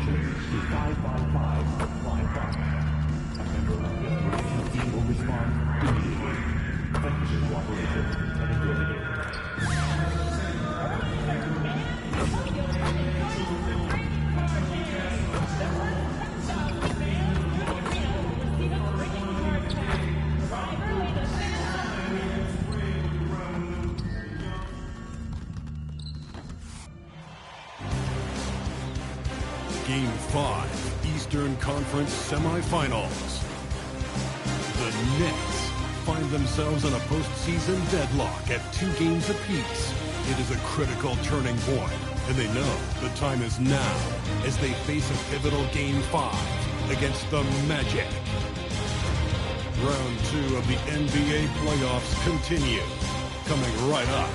to 555 Flying Fox. A member of the operational team will respond immediately. Thank you for your cooperation and enjoy the game. Game 5, Eastern Conference Semifinals. The Nets find themselves in a postseason deadlock at 2 games apiece. It is a critical turning point, and they know the time is now as they face a pivotal Game 5 against the Magic. Round 2 of the NBA playoffs continue, coming right up.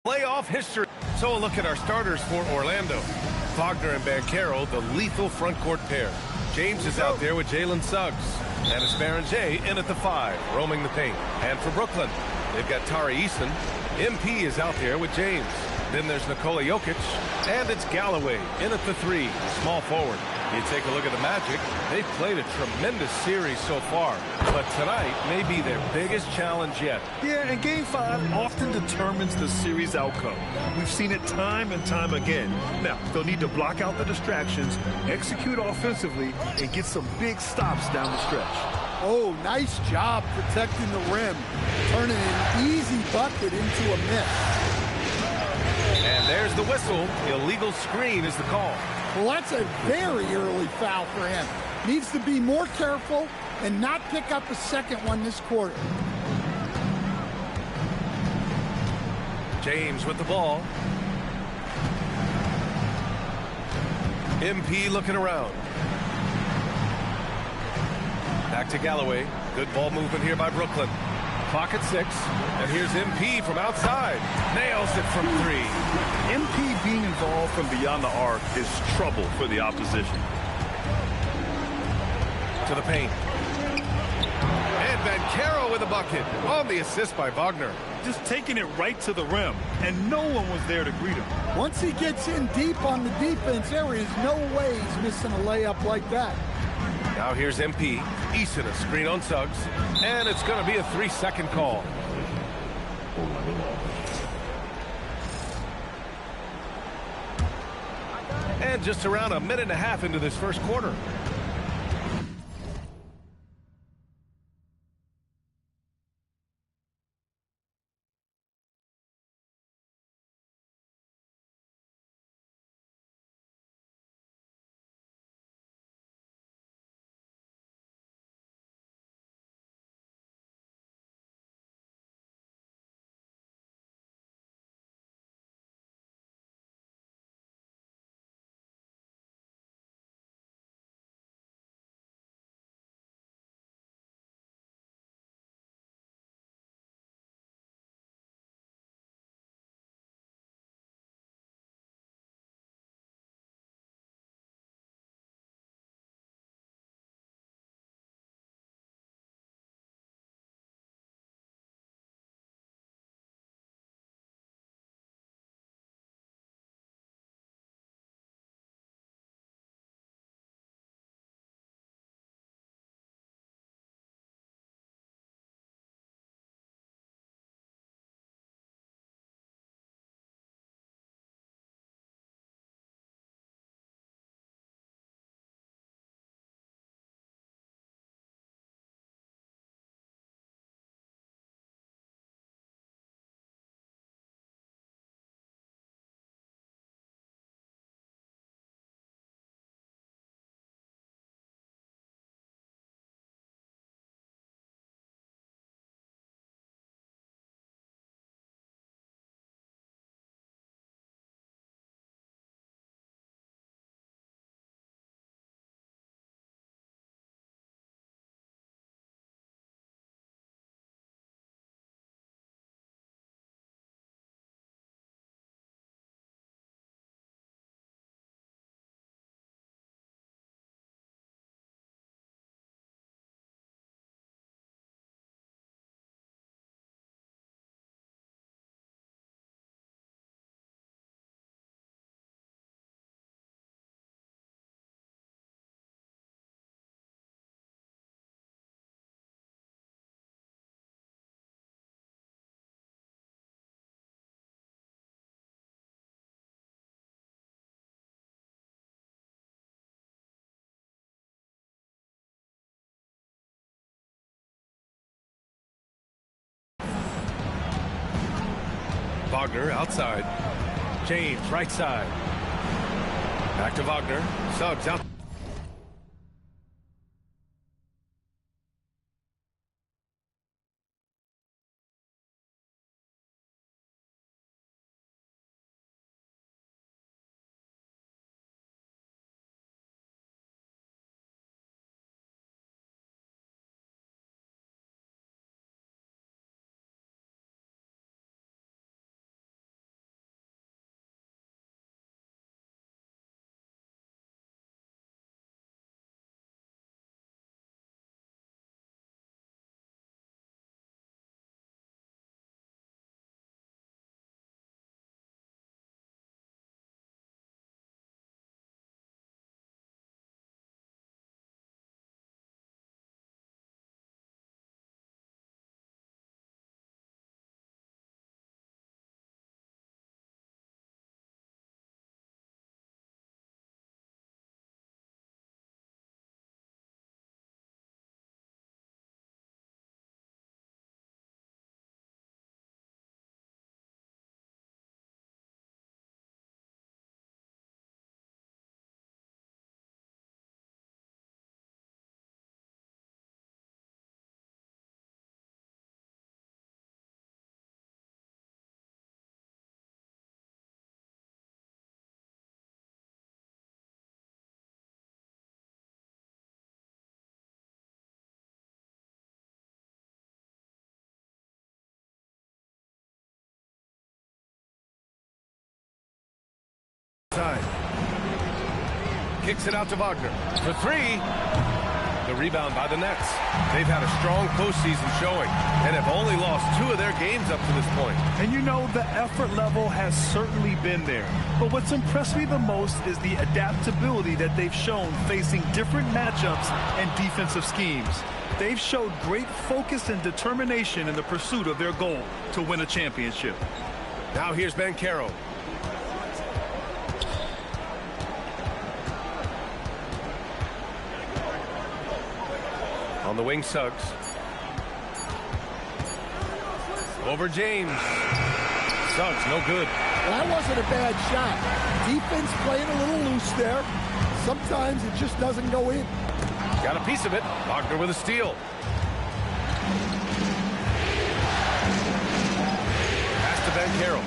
Playoff history. So a look at our starters for Orlando. Wagner and Banchero, the lethal front court pair. James is out there with Jalen Suggs. And it's Barangay in at the 5, roaming the paint. And for Brooklyn, they've got Tari Eason. MP is out there with James. Then there's Nikola Jokic. And it's Galloway in at the 3, small forward. You take a look at the Magic. They've played a tremendous series so far, but tonight may be their biggest challenge yet. Yeah, and Game 5 often determines the series outcome. We've seen it time and time again. Now, they'll need to block out the distractions, execute offensively, and get some big stops down the stretch. Oh, nice job protecting the rim, turning an easy bucket into a miss. And there's the whistle. Illegal screen is the call. Well, that's a very early foul for him. Needs to be more careful and not pick up a second one this quarter. James with the ball. MP looking around. Back to Galloway. Good ball movement here by Brooklyn. Clock at 6. And here's MP from outside. Nails it from 3. MP being involved from beyond the arc is trouble for the opposition. To the paint. And Banchero with a bucket on the assist by Wagner. Just taking it right to the rim, and no one was there to greet him. Once he gets in deep on the defense, there is no way he's missing a layup like that. Now here's MP. Eason a screen on Suggs. And it's going to be a 3-second call. And just around a minute and a half into this first quarter. Wagner outside. James right side. Back to Wagner. Suggs out. Side. Kicks it out to Wagner. For three. The rebound by the Nets. They've had a strong postseason showing and have only lost 2 of their games up to this point. And you know, the effort level has certainly been there. But what's impressed me the most is the adaptability that they've shown facing different matchups and defensive schemes. They've showed great focus and determination in the pursuit of their goal to win a championship. Now here's Banchero. On the wing, Suggs. Over James. Suggs, no good. That wasn't a bad shot. Defense playing a little loose there. Sometimes it just doesn't go in. Got a piece of it. Wagner with a steal. Pass to Banchero.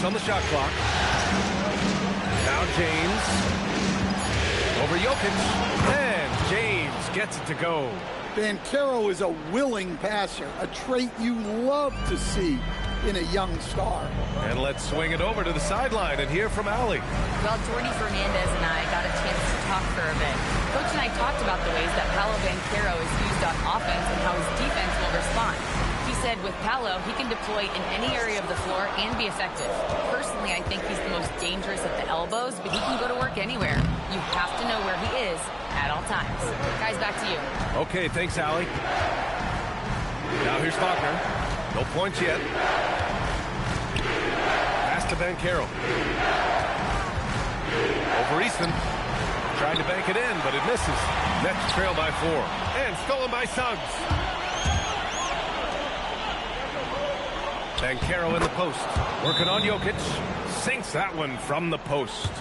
On the shot clock. Now James. Over Jokic. And James gets it to go. Banchero is a willing passer, a trait you love to see in a young star. And let's swing it over to the sideline and hear from Allie. Well, Jordy Fernandez and I got a chance to talk for a bit. Coach and I talked about the ways that Paolo Banchero is used on offense and how his defense will respond. He said with Paolo, he can deploy in any area of the floor and be effective. Personally, I think he's the most dangerous at the elbows, but he can go to work anywhere. You have to know where he is at all times. Guys, back to you. Okay, thanks, Allie. Now here's Wagner. No points yet. Pass to Banchero. Over Easton. Tried to bank it in, but it misses. Nets trail by 4. And stolen by Suggs. Banchero in the post. Working on Jokic. Sinks that one from the post.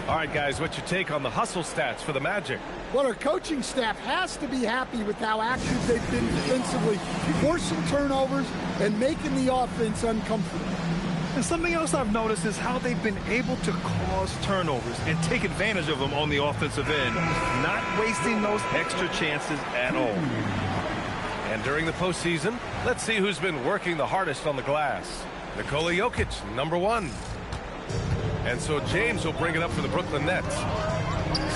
All right, guys, what's your take on the hustle stats for the Magic? Well, our coaching staff has to be happy with how active they've been defensively, forcing turnovers and making the offense uncomfortable. And something else I've noticed is how they've been able to cause turnovers and take advantage of them on the offensive end, not wasting those extra chances at all. And during the postseason, let's see who's been working the hardest on the glass. Nikola Jokic, number 1. And so James will bring it up for the Brooklyn Nets.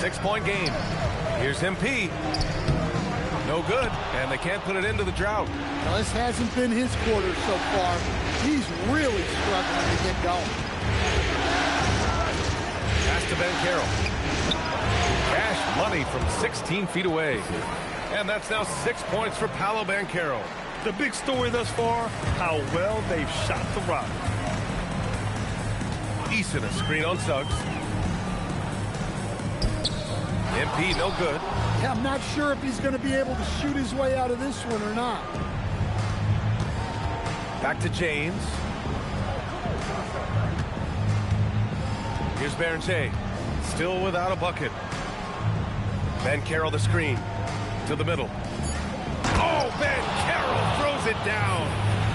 6-point game. Here's MP. No good, and they can't put it into the drought. Now, this hasn't been his quarter so far. He's really struggling to get going. Pass to Banchero. Cash money from 16 feet away. And that's now 6 points for Paolo Banchero. The big story thus far, how well they've shot the rock. Easton, a screen on Suggs. MP, no good. Yeah, I'm not sure if he's going to be able to shoot his way out of this one or not. Back to James. Here's Berenger, still without a bucket. Banchero the screen to the middle. Oh, Banchero throws it down.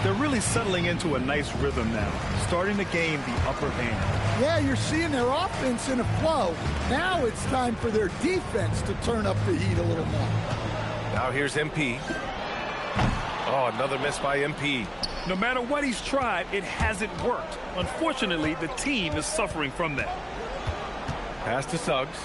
They're really settling into a nice rhythm now, starting to gain the upper hand. Yeah, you're seeing their offense in a flow. Now it's time for their defense to turn up the heat a little more. Now here's MP. Oh, another miss by MP. No matter what he's tried, it hasn't worked. Unfortunately, the team is suffering from that. Pass to Suggs.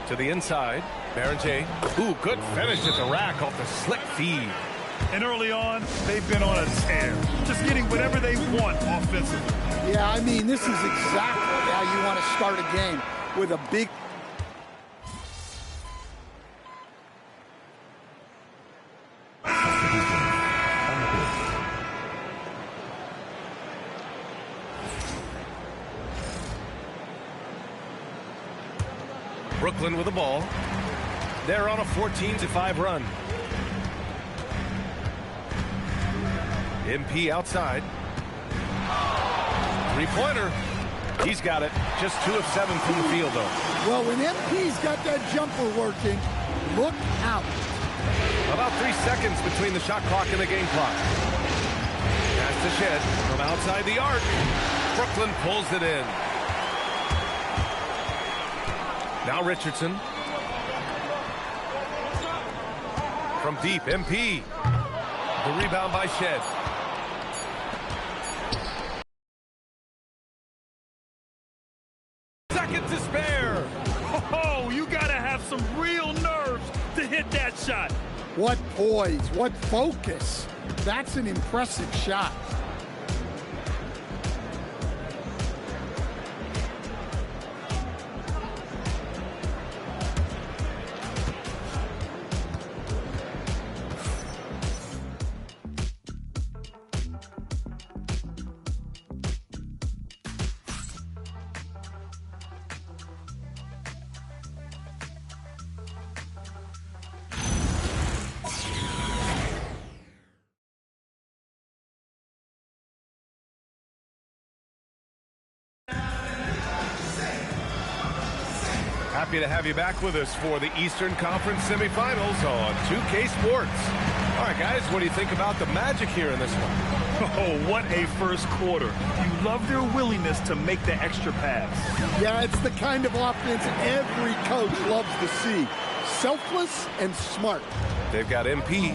To the inside. Berenger. Ooh, good finish at the rack off the slick feed. And early on, they've been on a tear, just getting whatever they want offensively. Yeah, I mean, this is exactly how you want to start a game, with a big... Brooklyn with the ball. They're on a 14-5 run. MP outside. Three-pointer. He's got it. Just 2 of 7 from the field, though. Well, when MP's got that jumper working, look out. About 3 seconds between the shot clock and the game clock. Pass to Shed from outside the arc. Brooklyn pulls it in. Now Richardson. From deep, MP. The rebound by Shed. Second to spare. Oh, you got to have some real nerves to hit that shot. What poise, what focus. That's an impressive shot. Happy to have you back with us for the Eastern Conference semifinals on 2K Sports. All right, guys, what do you think about the Magic here in this one? Oh, what a first quarter. You love their willingness to make the extra pass. Yeah, it's the kind of offense every coach loves to see. Selfless and smart. They've got MP,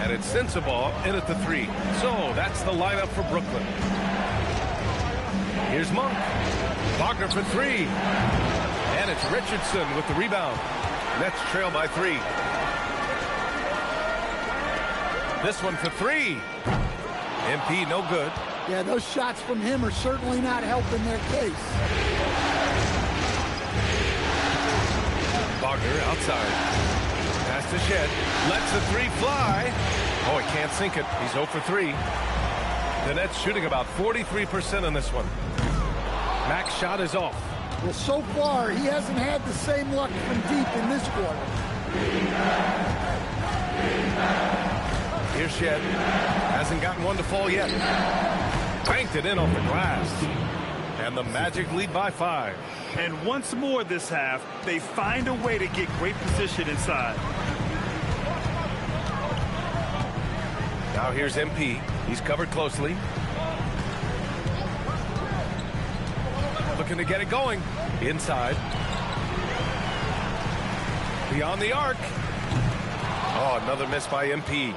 and it's Sensabaugh in at the 3. So that's the lineup for Brooklyn. Here's Monk. Wagner for 3. And it's Richardson with the rebound. Nets trail by 3. This one for 3. MP no good. Yeah, those shots from him are certainly not helping their case. Wagner outside. Pass to Shed. Lets the 3 fly. Oh, he can't sink it. He's 0 for 3. The Nets shooting about 43% on this one. Max shot is off. Well, so far, he hasn't had the same luck from deep in this quarter. Here's Shed. Hasn't gotten one to fall yet. Banked it in off the glass. And the Magic lead by 5. And once more this half, they find a way to get great position inside. Now here's MP. He's covered closely. Looking to get it going. Inside. Beyond the arc. Oh, another miss by MP.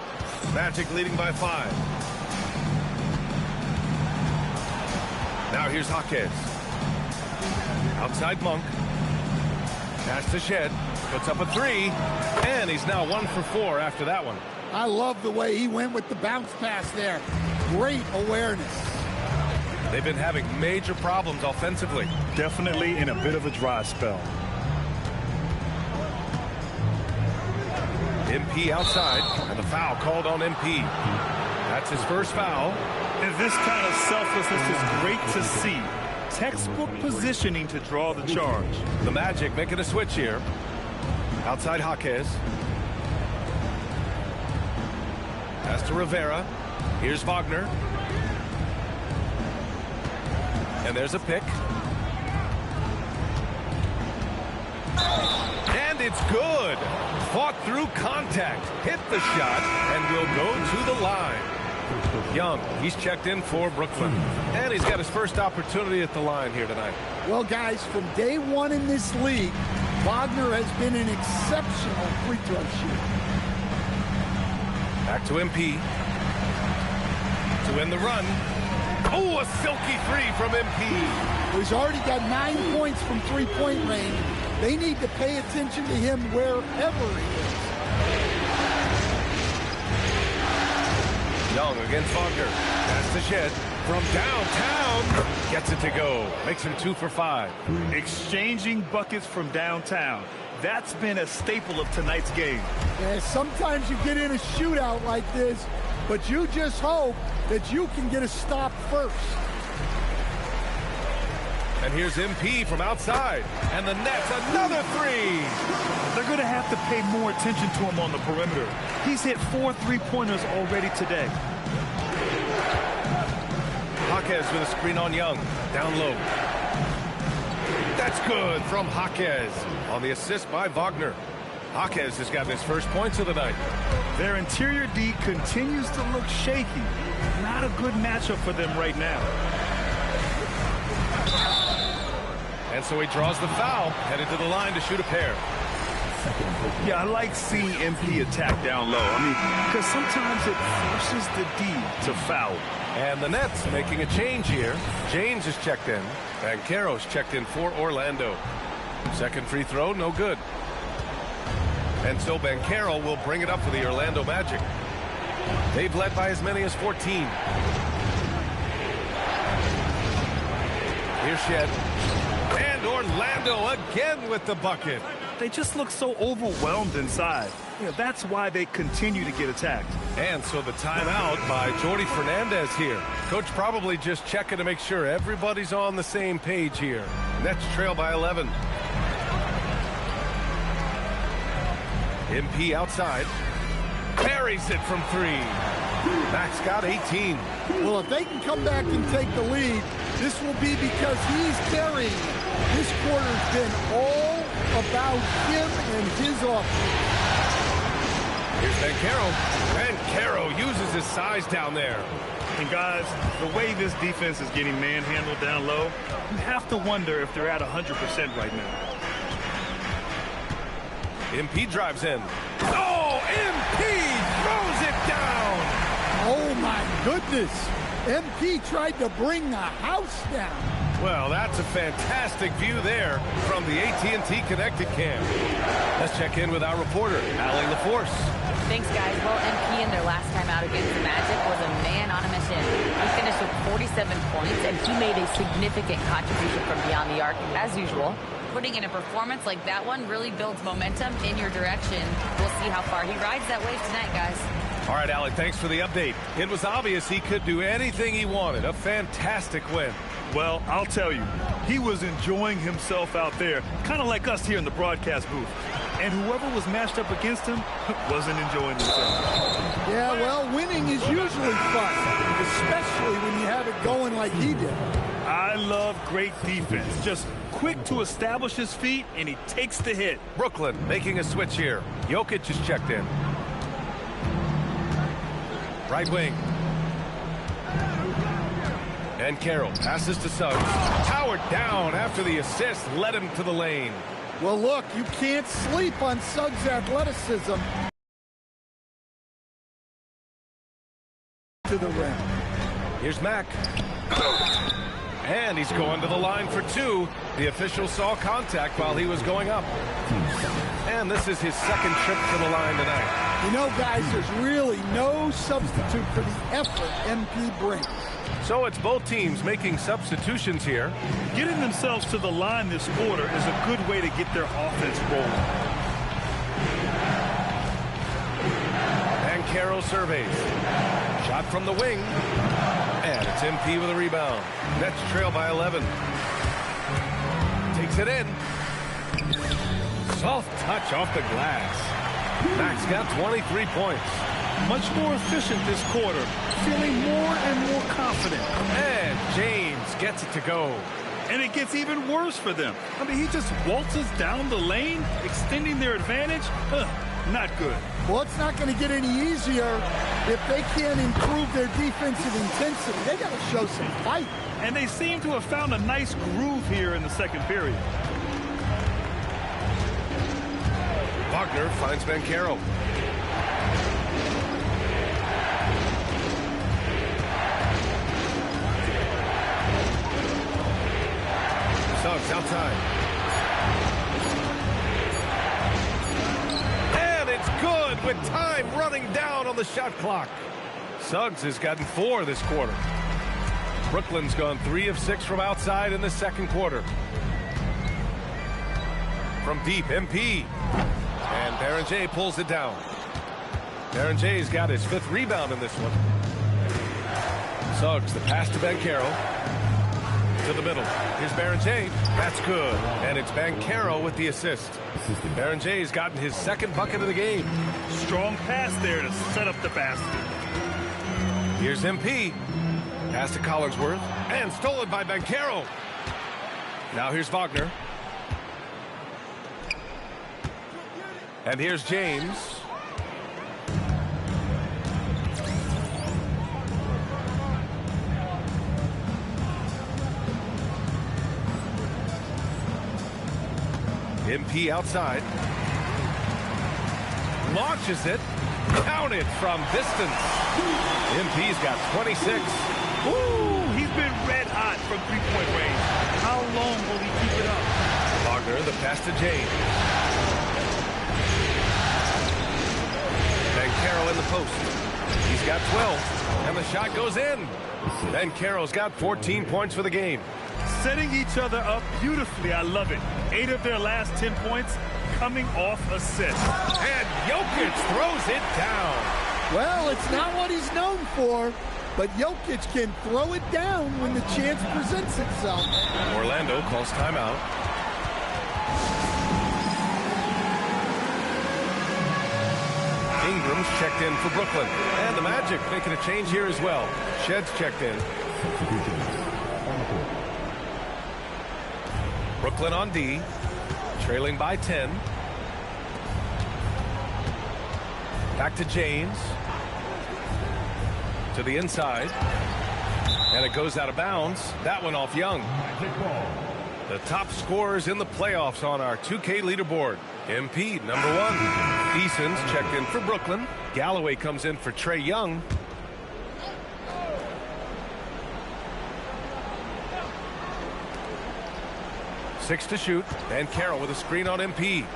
Magic leading by 5. Now here's Jaquez. Outside Monk. Pass to Shed. Puts up a 3. And he's now 1 for 4 after that one. I love the way he went with the bounce pass there. Great awareness. They've been having major problems offensively. Definitely in a bit of a dry spell. MP outside, and the foul called on MP. That's his first foul. And this kind of selflessness is great to see. Textbook positioning to draw the charge. The Magic making a switch here. Outside Jaquez. Pass to Rivera. Here's Wagner. And there's a pick. And it's good. Fought through contact. Hit the shot and will go to the line. Young, he's checked in for Brooklyn. And he's got his first opportunity at the line here tonight. Well, guys, from day one in this league, Wagner has been an exceptional free throw shooter. Back to MP. To win the run. Oh, a silky three from MP. He's already got 9 points from three-point range. They need to pay attention to him wherever he is. Young against Wagner. Pass to Shed. From downtown. Gets it to go. Makes him 2 for 5. Exchanging buckets from downtown. That's been a staple of tonight's game. Yeah, sometimes you get in a shootout like this, but you just hope that you can get a stop first. And here's MP from outside. And the net's another three. They're going to have to pay more attention to him on the perimeter. He's hit 4 3-pointers already today. Jaquez with a screen on Young. Down low. That's good from Jaquez. On the assist by Wagner. Jaquez has gotten his first points of the night. Their interior D continues to look shaky. Not a good matchup for them right now. And so he draws the foul. Headed to the line to shoot a pair. Yeah, I like seeing MP attack down low. I mean, because sometimes it forces the D to foul. And the Nets making a change here. James is checked in. Banchero's checked in for Orlando. Second free throw, no good. And so Banchero will bring it up for the Orlando Magic. They've led by as many as 14. Here's Shed. And Orlando again with the bucket. They just look so overwhelmed inside. You know, that's why they continue to get attacked. And so the timeout by Jordi Fernandez here. Coach probably just checking to make sure everybody's on the same page here. Nets trail by 11. MP outside. Buries it from 3. Max got 18. Well, if they can come back and take the lead, this will be because he's carrying it. This quarter's been all about him and his offense. Here's Banchero. Banchero uses his size down there. And guys, the way this defense is getting manhandled down low, you have to wonder if they're at 100% right now. MP drives in. Oh, MP throws it down. Oh, my goodness. MP tried to bring the house down. Well, that's a fantastic view there from the AT&T Connected Cam. Let's check in with our reporter, Allie LaForce. Thanks, guys. Well, MP in their last time out against the Magic was a man on a mission. He finished with 47 points, and he made a significant contribution from beyond the arc, as usual. Putting in a performance like that one really builds momentum in your direction. We'll see how far he rides that wave tonight, guys. All right, Allie, thanks for the update. It was obvious he could do anything he wanted. A fantastic win. Well, I'll tell you, he was enjoying himself out there, kind of like us here in the broadcast booth. And whoever was matched up against him wasn't enjoying themselves. Yeah, well, winning is usually fun, especially when you have it going like he did. I love great defense. Just quick to establish his feet, and he takes the hit. Brooklyn making a switch here. Jokic is checked in. Right wing. And Carroll passes to Suggs. Powered down after the assist led him to the lane. Well, look, you can't sleep on Suggs' athleticism to the rim. Here's Mack. And he's going to the line for 2. The official saw contact while he was going up. And this is his second trip to the line tonight. You know, guys, there's really no substitute for the effort MP brings. So it's both teams making substitutions here. Getting themselves to the line this quarter is a good way to get their offense rolling. And Carroll surveys. Shot from the wing. And it's MP with a rebound. Nets trail by 11. Sinks it in. Soft touch off the glass. Max got 23 points. Much more efficient this quarter, feeling more and more confident. And James gets it to go. And it gets even worse for them. I mean, he just waltzes down the lane, extending their advantage. Not good. Well, it's not going to get any easier if they can't improve their defensive intensity. They got to show some fight. And they seem to have found a nice groove here in the second period. Wagner finds Banchero. Suggs outside. And it's good with time running down on the shot clock. Suggs has gotten 4 this quarter. Brooklyn's gone 3 of 6 from outside in the second quarter. From deep, MP. And Berenger pulls it down. Berenger's got his 5th rebound in this one. Suggs, the pass to Banchero. To the middle. Here's Berenger. That's good. And it's Banchero with the assist. Berenger's gotten his 2nd bucket of the game. Strong pass there to set up the basket. Here's MP. Pass to Collinsworth. And stolen by Banchero. Now here's Wagner. And here's James. MP outside. Launches it. Counted from distance. MP's got 26. Ooh, he's been red hot from three-point range. How long will he keep it up? Wagner, the pass to James. Banchero in the post. He's got 12. And the shot goes in. Banchero's got 14 points for the game. Setting each other up beautifully. I love it. 8 of their last 10 points coming off assists. And Jokic throws it down. Well, it's not what he's known for, but Jokic can throw it down when the chance presents itself. Orlando calls timeout. Ingram's checked in for Brooklyn. And the Magic making a change here as well. Shedd's checked in. Brooklyn on D, trailing by 10. Back to James. To the inside. And it goes out of bounds. That one off Young. The top scorers in the playoffs on our 2K leaderboard. MP, number 1. Eason's checked in for Brooklyn. Galloway comes in for Trae Young. Six to shoot. Banchero with a screen on MP.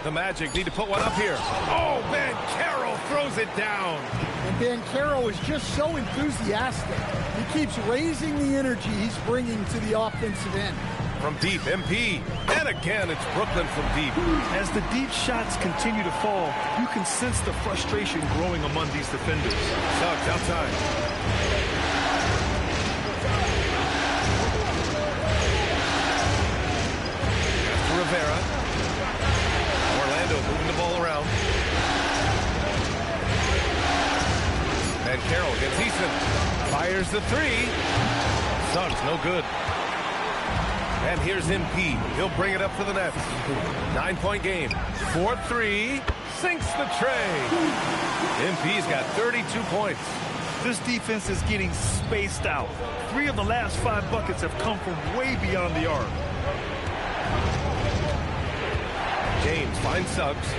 The Magic need to put one up here. Oh, Banchero throws it down. And Banchero is just so enthusiastic. He keeps raising the energy he's bringing to the offensive end. From deep, MP. And again, it's Brooklyn from deep. As the deep shots continue to fall, you can sense the frustration growing among these defenders. Suggs outside. Rivera. Orlando moving the ball around. And Carroll gets Eason. Fires the 3. Suggs no good. And here's MP. He'll bring it up to the net. 9-point game. 4-3. Sinks the tray. MP's got 32 points. This defense is getting spaced out. 3 of the last 5 buckets have come from way beyond the arc. James finds Suggs.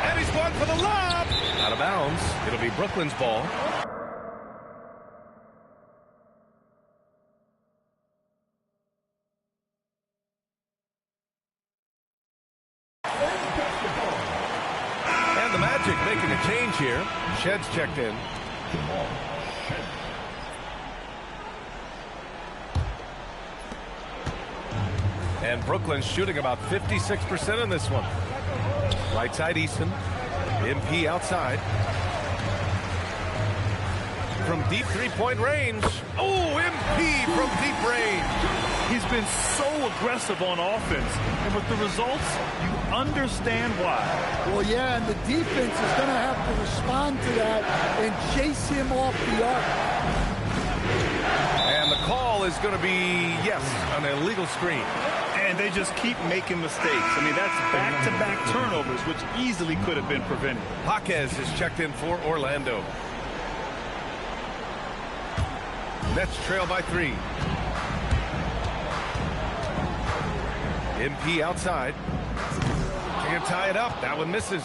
And he's going for the lob. Out of bounds. It'll be Brooklyn's ball. And the Magic making a change here. Shedd's checked in. And Brooklyn's shooting about 56% in this one. Right side Easton. MP outside. From deep 3-point range. Oh, MP from deep range. He's been so aggressive on offense, and with the results, you understand why. Well, yeah, and the defense is going to have to respond to that and chase him off the arc. And the call is going to be, yes, an illegal screen. And they just keep making mistakes. I mean, that's back-to-back turnovers, which easily could have been prevented. Jaquez is checked in for Orlando. Nets trail by 3. MP outside. Can't tie it up. That one misses.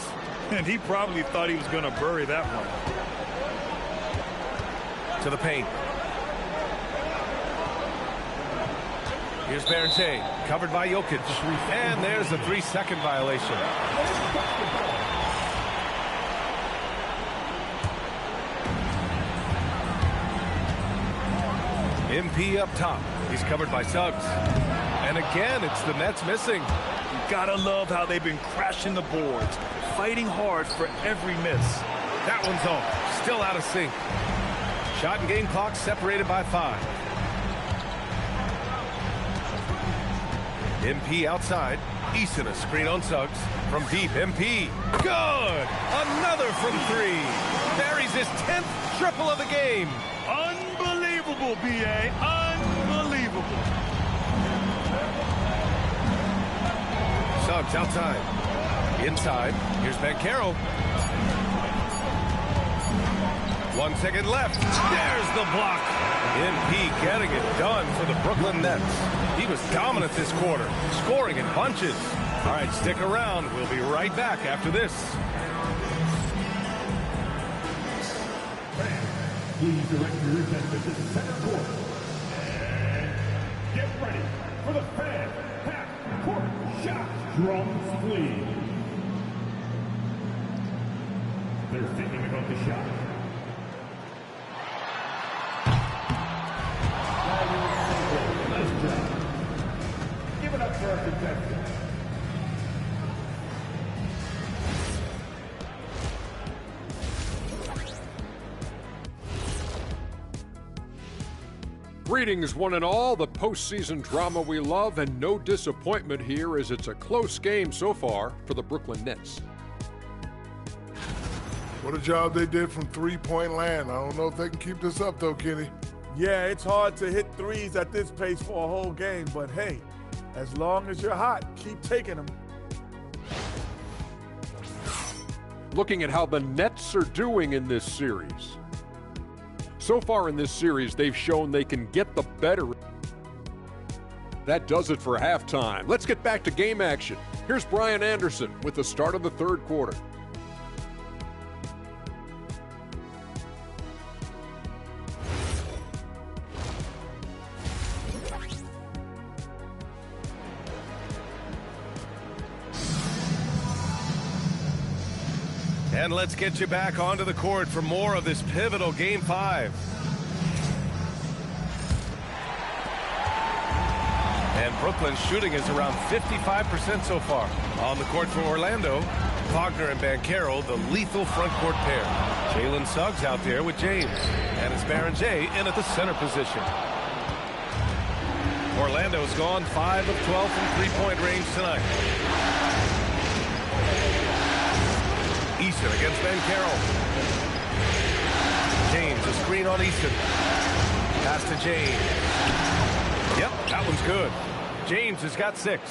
And he probably thought he was going to bury that one. To the paint. Here's Berger, covered by Jokic. And there's a 3-second violation. MP up top. He's covered by Suggs. And again, it's the Nets missing. You gotta love how they've been crashing the boards, fighting hard for every miss. That one's off. Still out of sync. Shot and game clock separated by 5. MP outside. Eason a screen on Suggs. From deep, MP. Good! Another from 3. Buries his 10th triple of the game. Unbelievable, B.A. Unbelievable. Suggs outside. Inside. Here's Banchero. 1 second left. There's the block. MP getting it done for the Brooklyn Nets. He was dominant this quarter, scoring in bunches. All right, stick around. We'll be right back after this. Please direct your attention to the center court. And get ready for the fan half-court shot. Drums, please. They're thinking about the shot. Nice job. Give it up for our contestants. Greetings, one and all. The postseason drama we love, and no disappointment here as it's a close game so far for the Brooklyn Nets. What a job they did from three-point land. I don't know if they can keep this up, though, Kenny. Yeah, it's hard to hit threes at this pace for a whole game, but hey, as long as you're hot, keep taking them. Looking at how the Nets are doing in this series. So far in this series, they've shown they can get the better. That does it for halftime. Let's get back to game action. Here's Brian Anderson with the start of the third quarter. And let's get you back onto the court for more of this pivotal Game 5. And Brooklyn's shooting is around 55% so far. On the court for Orlando, Wagner and Banchero, the lethal front court pair. Jalen Suggs out there with James. And it's Berger in at the center position. Orlando's gone 5 of 12 from three-point range tonight. Eason against Banchero. James, a screen on Eason. Pass to James. Yep, that one's good. James has got 6.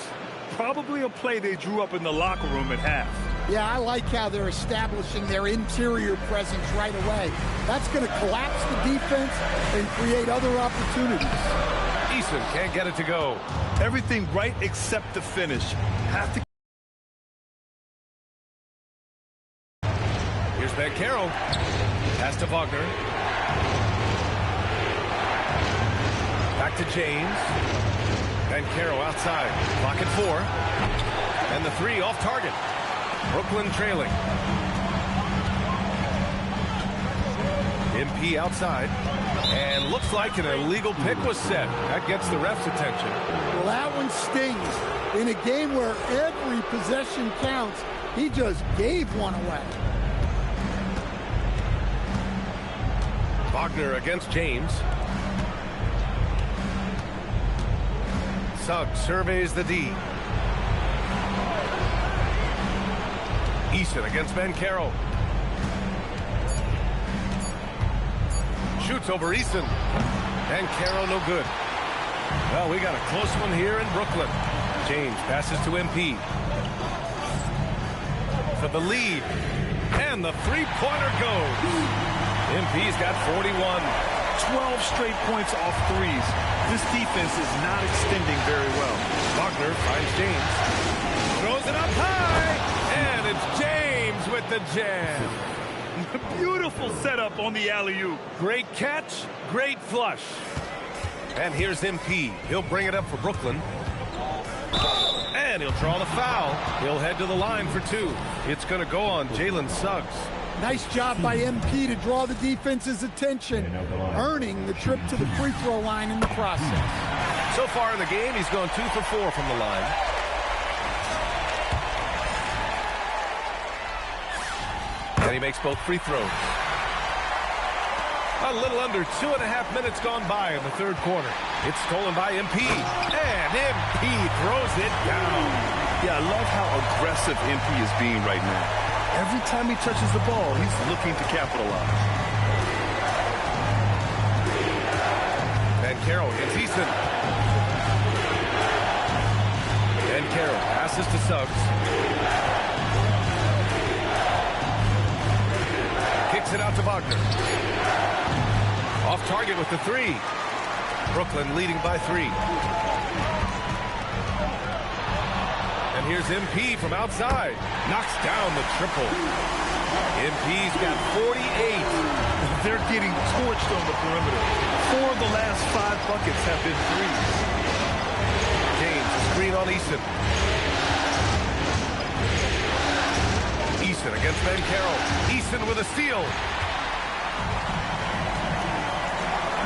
Probably a play they drew up in the locker room at half. Yeah, I like how they're establishing their interior presence right away. That's going to collapse the defense and create other opportunities. Eason can't get it to go. Everything right except the finish. Have to. Here's Banchero. Pass to Wagner. Back to James. Banchero outside. Clock at 4. And the 3 off target. Brooklyn trailing. MP outside. And looks like an illegal pick was set. That gets the ref's attention. Well, that one stings. In a game where every possession counts, he just gave one away. Wagner against James. Suggs surveys the D. Easton against Bancaro. Shoots over Easton. Bancaro no good. Well, we got a close one here in Brooklyn. James passes to MP. For the lead. And the three-pointer goes. MP's got 41. 12 straight points off threes. This defense is not extending very well. Wagner finds James. Throws it up high. And it's James with the jam. Beautiful setup on the alley-oop. Great catch, great flush. And here's MP. He'll bring it up for Brooklyn. And he'll draw the foul. He'll head to the line for two. It's going to go on Jalen Suggs. Nice job by MP to draw the defense's attention, earning the trip to the free throw line in the process. So far in the game, he's gone 2 for 4 from the line. And he makes both free throws. A little under 2.5 minutes gone by in the third quarter. It's stolen by MP. And MP throws it down. Yeah, I love how aggressive MP is being right now. Every time he touches the ball, he's looking to capitalize. Bancaro against Easton. Bancaro passes to Suggs. Kicks it out to Wagner. Off target with the three. Brooklyn leading by 3. And here's MP from outside. Knocks down the triple. MP's got 48. They're getting torched on the perimeter. 4 of the last 5 buckets have been threes. James, screen on Easton. Easton against Bancaro. Easton with a steal.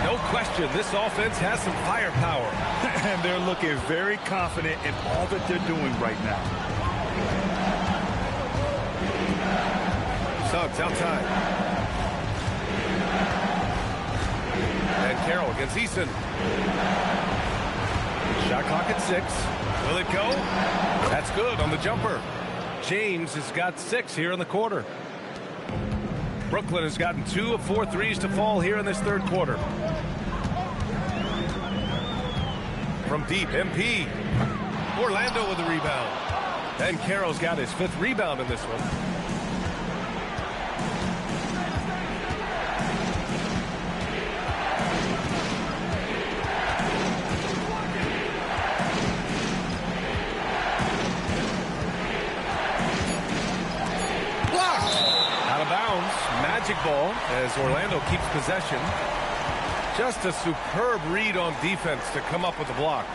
No question, this offense has some firepower. And they're looking very confident in all that they're doing right now. Suggs outside. And Carroll against Easton. Shot clock at 6. Will it go? That's good on the jumper. James has got 6 here in the quarter. Brooklyn has gotten 2 of 4 threes to fall here in this third quarter. From deep, MP. Orlando with the rebound. And Carroll's got his 5th rebound in this one. Blocked. Out of bounds. Magic ball as Orlando keeps possession. Just a superb read on defense to come up with the block.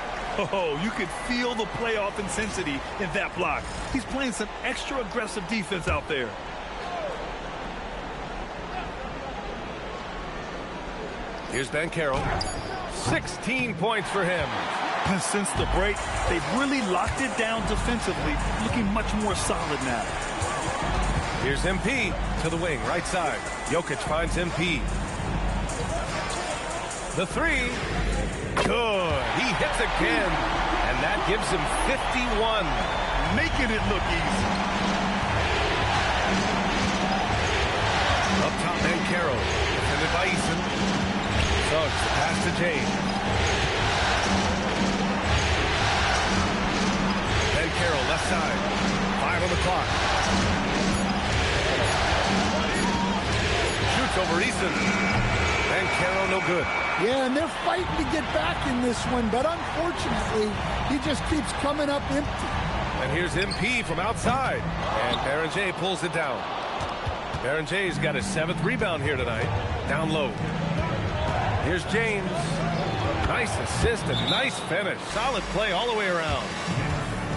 Oh, you could feel the playoff intensity in that block. He's playing some extra aggressive defense out there. Here's Bancaro. 16 points for him. And since the break, they've really locked it down defensively, looking much more solid now. Here's MP to the wing, right side. Jokic finds MP. The 3. Good. He hits again. And that gives him 51. Making it look easy. Up top, Bancaro. Defended by Easton. Suggs, the pass to James. Bancaro, left side. 5 on the clock. Shoots over Easton. Bancaro, no good. Yeah, and they're fighting to get back in this one, but unfortunately, he just keeps coming up empty. And here's MP from outside. And Berenger pulls it down. Berenger's got his 7th rebound here tonight. Down low. Here's James. Nice assist and nice finish. Solid play all the way around.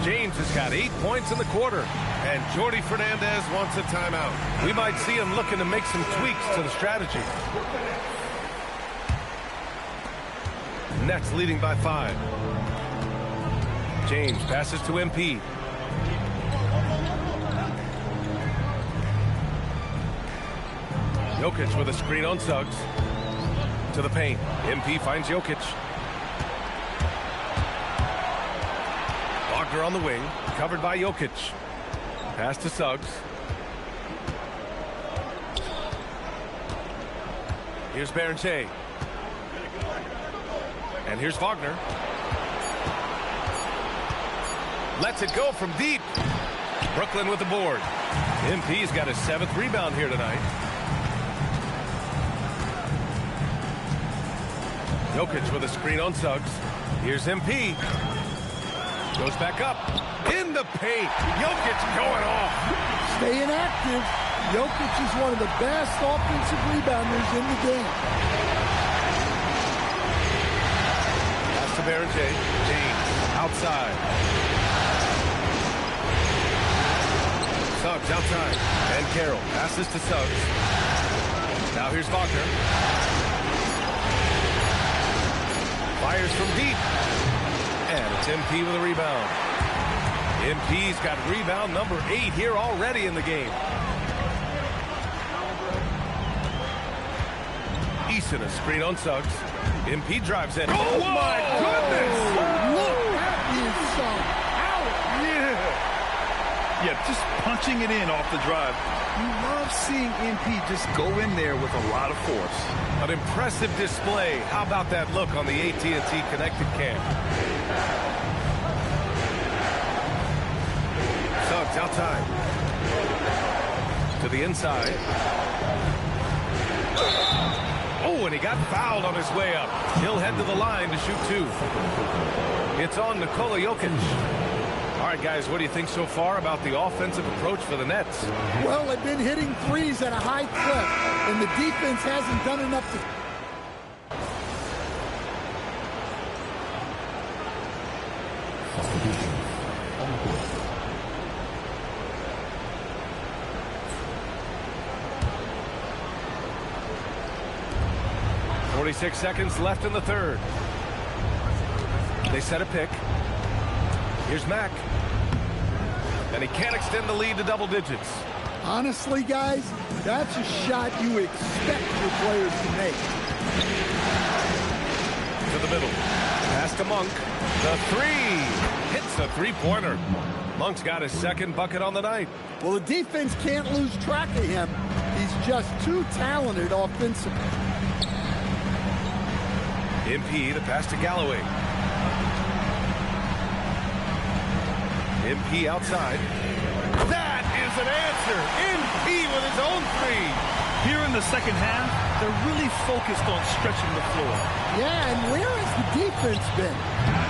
James has got 8 points in the quarter. And Jordi Fernandez wants a timeout. We might see him looking to make some tweaks to the strategy. Nets leading by 5. James passes to MP. Jokic with a screen on Suggs. To the paint. MP finds Jokic. Wagner on the wing, covered by Jokic. Pass to Suggs. Here's Berenger. And here's Wagner. Lets it go from deep. Brooklyn with the board. MP's got his 7th rebound here tonight. Jokic with a screen on Suggs. Here's MP. Goes back up. In the paint. Jokic going off. Staying active. Jokic is one of the best offensive rebounders in the game. Pass to Berenger. James outside. Suggs outside. And Carroll passes to Suggs. Now here's Wagner. Fires from deep. And it's MP with a rebound. MP's got rebound number 8 here already in the game. Eason a screen on Suggs. MP drives in. Oh, my goodness! Look at his son. Yeah, just punching it in off the drive. You love seeing MP just go in there with a lot of force. An impressive display. How about that look on the AT&T connected cam? Suggs outside. To the inside. Oh, and he got fouled on his way up. He'll head to the line to shoot 2. It's on Nikola Jokic. All right, guys, what do you think so far about the offensive approach for the Nets? Well, they've been hitting threes at a high clip, and the defense hasn't done enough to... – 46 seconds left in the third. They set a pick. Here's Mack. And he can't extend the lead to double digits. Honestly, guys, that's a shot you expect your players to make. To the middle. Pass to Monk. The 3. Hits a 3-pointer. Monk's got his 2nd bucket on the night. Well, the defense can't lose track of him. He's just too talented offensively. MP, the pass to Galloway. MP outside. That is an answer. MP with his own 3. Here in the second half, they're really focused on stretching the floor. Yeah, and where has the defense been?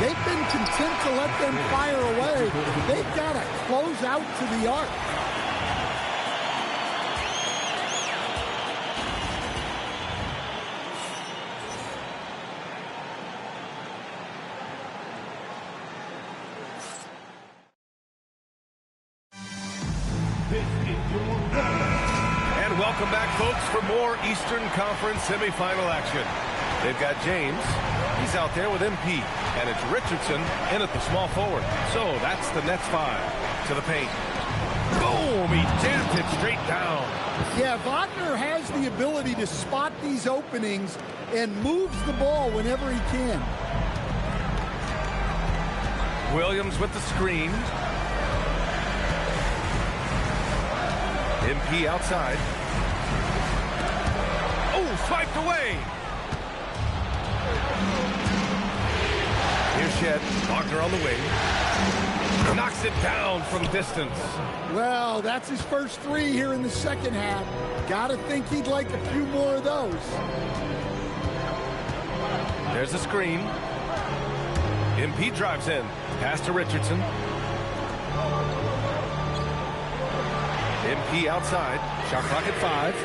They've been content to let them fire away. They've got to close out to the arc. And welcome back, folks, for more Eastern Conference semifinal action. They've got James. He's out there with MP. And it's Richardson in at the small forward. So that's the Nets 5 to the paint. Boom! He jammed it straight down. Yeah, Wagner has the ability to spot these openings and moves the ball whenever he can. Williams with the screen. MP outside. Oh, swiped away. Here's Shed. Wagner on the wing. Knocks it down from distance. Well, that's his first 3 here in the second half. Gotta think he'd like a few more of those. There's a screen. MP drives in. Pass to Richardson. MP outside. Shot clock at 5.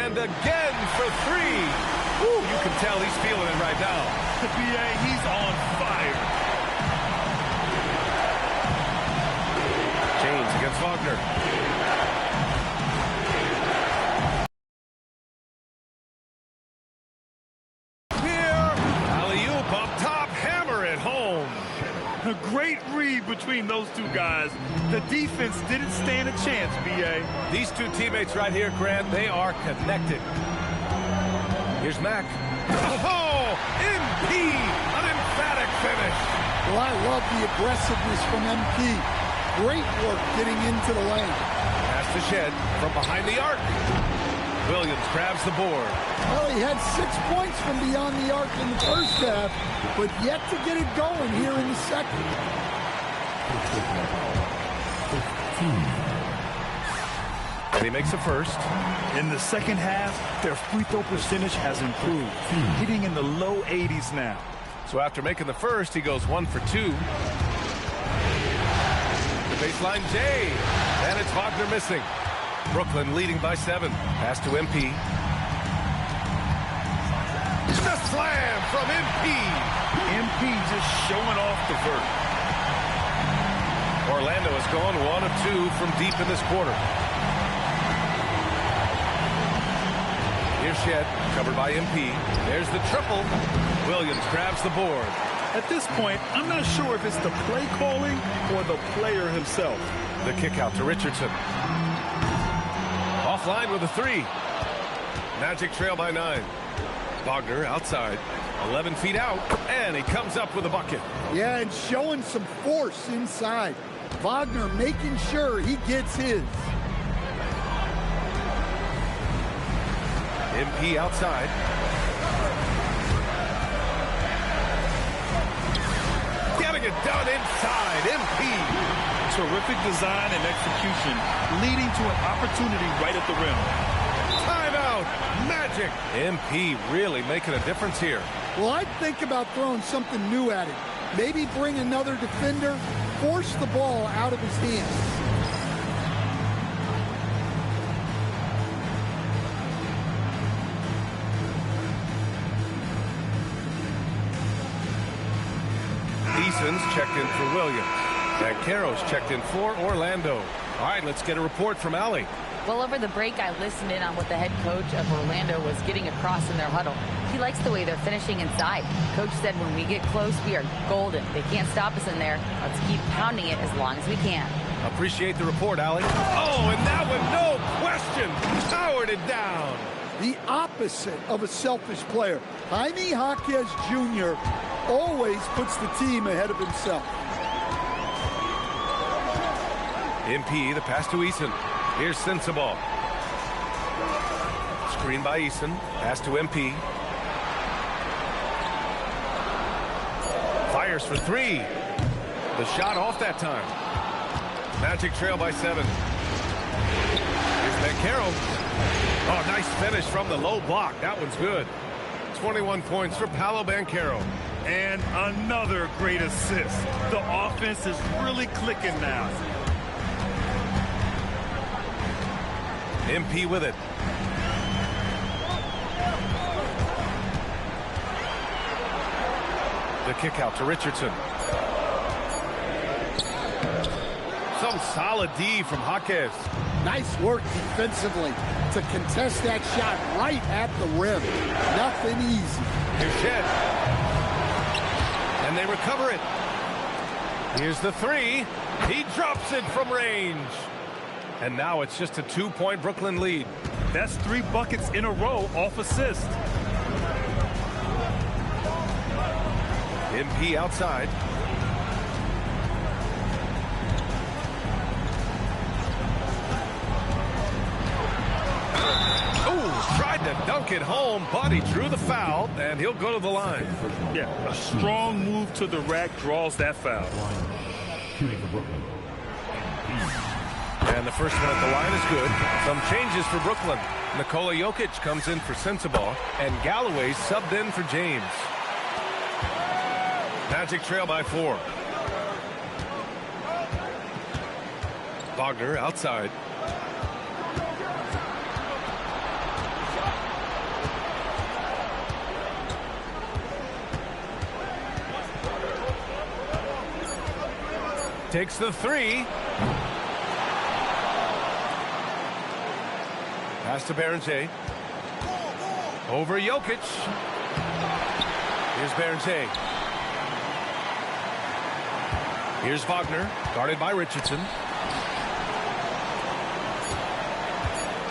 And again for 3. Woo, you can tell he's feeling it right now. The BA, he's on fire. James against Wagner. Here, alley-oop up top, hammer it home. A great read between those two guys. The defense didn't stand a chance, BA. These two teammates right here, Grant, they are connected. Here's Mack. Oh, MP, an emphatic finish. Well, I love the aggressiveness from MP. Great work getting into the lane. Pass to Shed from behind the arc. Williams grabs the board. Well, he had 6 points from beyond the arc in the first half, but yet to get it going here in the second. And he makes a first. In the second half, their free throw percentage has improved, hitting in the low 80s now. So after making the first, he goes 1 for 2. The baseline J, and it's Wagner missing. Brooklyn leading by 7. Pass to MP. The slam from MP. MP just showing off the vert. Orlando has gone 1 of 2 from deep in this quarter. Here's Shed, covered by MP. There's the triple. Williams grabs the board. At this point, I'm not sure if it's the play calling or the player himself. The kick out to Richardson. Offline with a 3. Magic trail by 9. Wagner outside, 11 feet out, and he comes up with a bucket. Yeah, and showing some force inside. Wagner making sure he gets his. MP outside. Getting it done inside. MP. Terrific design and execution, leading to an opportunity right at the rim. Timeout. Magic. MP really making a difference here. Well, I'd think about throwing something new at him. Maybe bring another defender, force the ball out of his hands. Eason's checked in for Williams. And Caro's checked in for Orlando. All right, let's get a report from Allie. Well, over the break, I listened in on what the head coach of Orlando was getting across in their huddle. He likes the way they're finishing inside. Coach said when we get close, we are golden. They can't stop us in there. Let's keep pounding it as long as we can. Appreciate the report, Allie. Oh, and that one, no question, powered it down. The opposite of a selfish player. Jaime Jaquez Jr. always puts the team ahead of himself. MP, the pass to Eason. Here's Sensabaugh. Screen by Eason. Pass to MP. Fires for 3. The shot off that time. Magic trail by 7. Here's Bancaro. Oh, nice finish from the low block. That one's good. 21 points for Paolo Bancaro. And another great assist. The offense is really clicking now. MP with it. The kick out to Richardson. Some solid D from Jaquez. Nice work defensively to contest that shot right at the rim. Nothing easy. Here's Shed. And they recover it. Here's the 3. He drops it from range. And now it's just a 2-point Brooklyn lead. That's 3 buckets in a row off assist. MP outside. Oh, tried to dunk it home, but he drew the foul, and he'll go to the line. Yeah, a strong move to the rack draws that foul. Shooting for Brooklyn. And the first one at the line is good. Some changes for Brooklyn. Nikola Jokic comes in for Sensabaugh, and Galloway subbed in for James. Magic trail by 4. Wagner outside. Takes the 3. Pass to Berenger. Over Jokic. Here's Berenger. Here's Wagner, guarded by Richardson.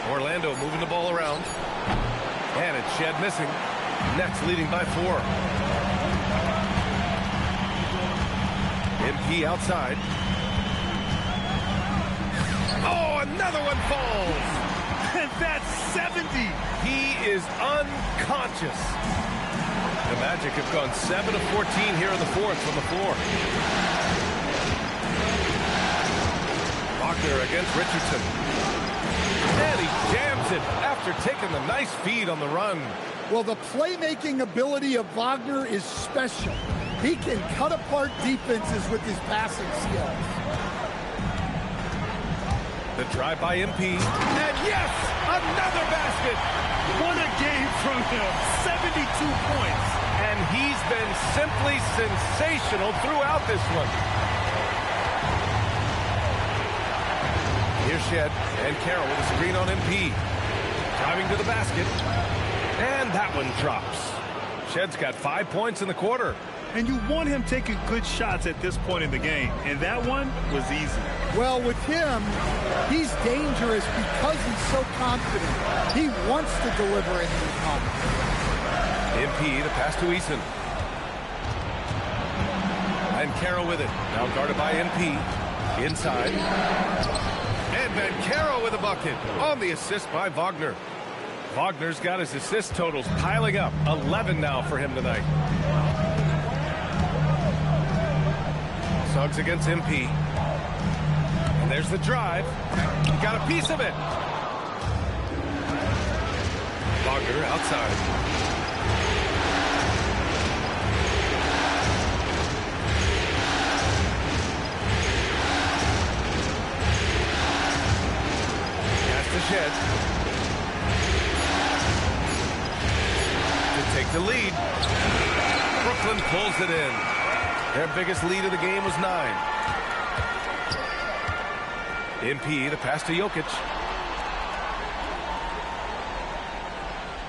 Orlando moving the ball around. And it's Shed missing. Nets leading by 4. MP outside. Oh, another one falls. And that's 70. He is unconscious. The Magic have gone 7 of 14 here in the fourth from the floor. Wagner against Richardson. And he jams it after taking the nice feed on the run. Well, the playmaking ability of Wagner is special. He can cut apart defenses with his passing skills. The drive by MP. And yes, another basket. What a game from him. 72 points. And he's been simply sensational throughout this one. Here's Shed and Carroll with a screen on MP. Driving to the basket. And that one drops. Shed's got 5 points in the quarter. And you want him taking good shots at this point in the game. And that one was easy. Well, with him, he's dangerous because he's so confident. He wants to deliver in these moments. MP, the pass to Eason. And Carroll with it. Now guarded by MP. Inside. And Vancaro with a bucket on the assist by Wagner. Wagner's got his assist totals piling up. 11 now for him tonight. Suggs against MP. And there's the drive. He got a piece of it. Wagner outside. Pass to Shed. To take the lead. Brooklyn pulls it in. Their biggest lead of the game was 9. MP, the pass to Jokic.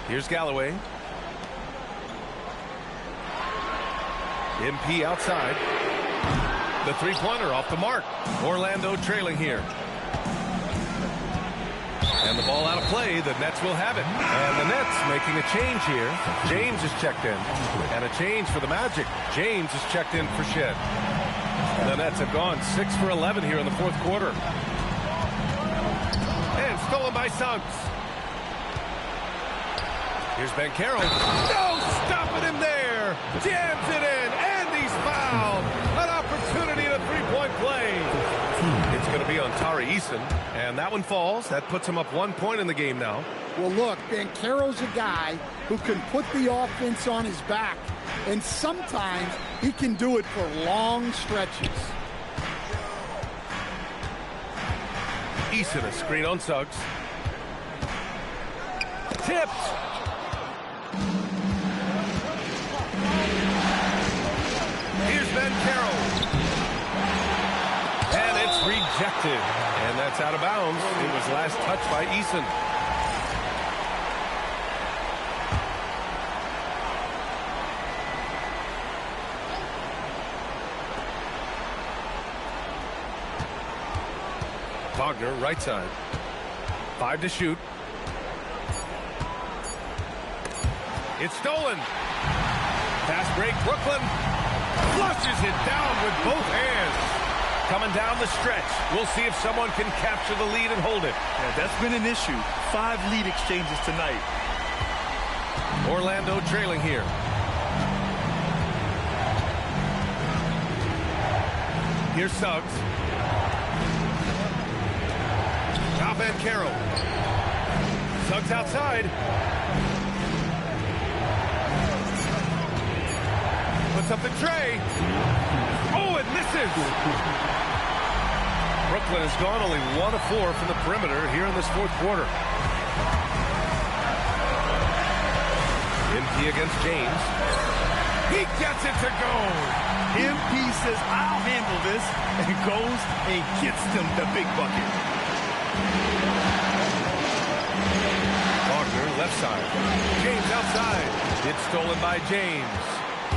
Here's Galloway. MP outside. The three-pointer off the mark. Orlando trailing here. And the ball out of play. The Nets will have it. And the Nets making a change here. James is checked in. And a change for the Magic. James is checked in for Shed. The Nets have gone 6 for 11 here in the fourth quarter. And stolen by Suggs. Here's Vancaro. No stopping him there. Jams it in. And he's fouled. An opportunity at a three-point play. It's going to be on Tari Eason. And that one falls. That puts him up 1 point in the game now. Well, look, Banchero's a guy who can put the offense on his back. And sometimes he can do it for long stretches. Eason, a screen on Suggs. Tipped. Here's Vancaro. And it's rejected. And that's out of bounds. It was last touched by Eason. Wagner, right side. 5 to shoot. It's stolen. Fast break, Brooklyn. Flushes it down with both hands. Coming down the stretch. We'll see if someone can capture the lead and hold it. Yeah, that's been an issue. 5 lead exchanges tonight. Orlando trailing here. Here's Suggs. Now Vancaro. Suggs outside. Puts up the tray. Oh, it misses. Brooklyn has gone only 1 of 4 from the perimeter here in this fourth quarter. MP against James. He gets it to go. MP says, I'll handle this, and goes and gets them the big bucket. Wagner left side. James outside. It's stolen by James.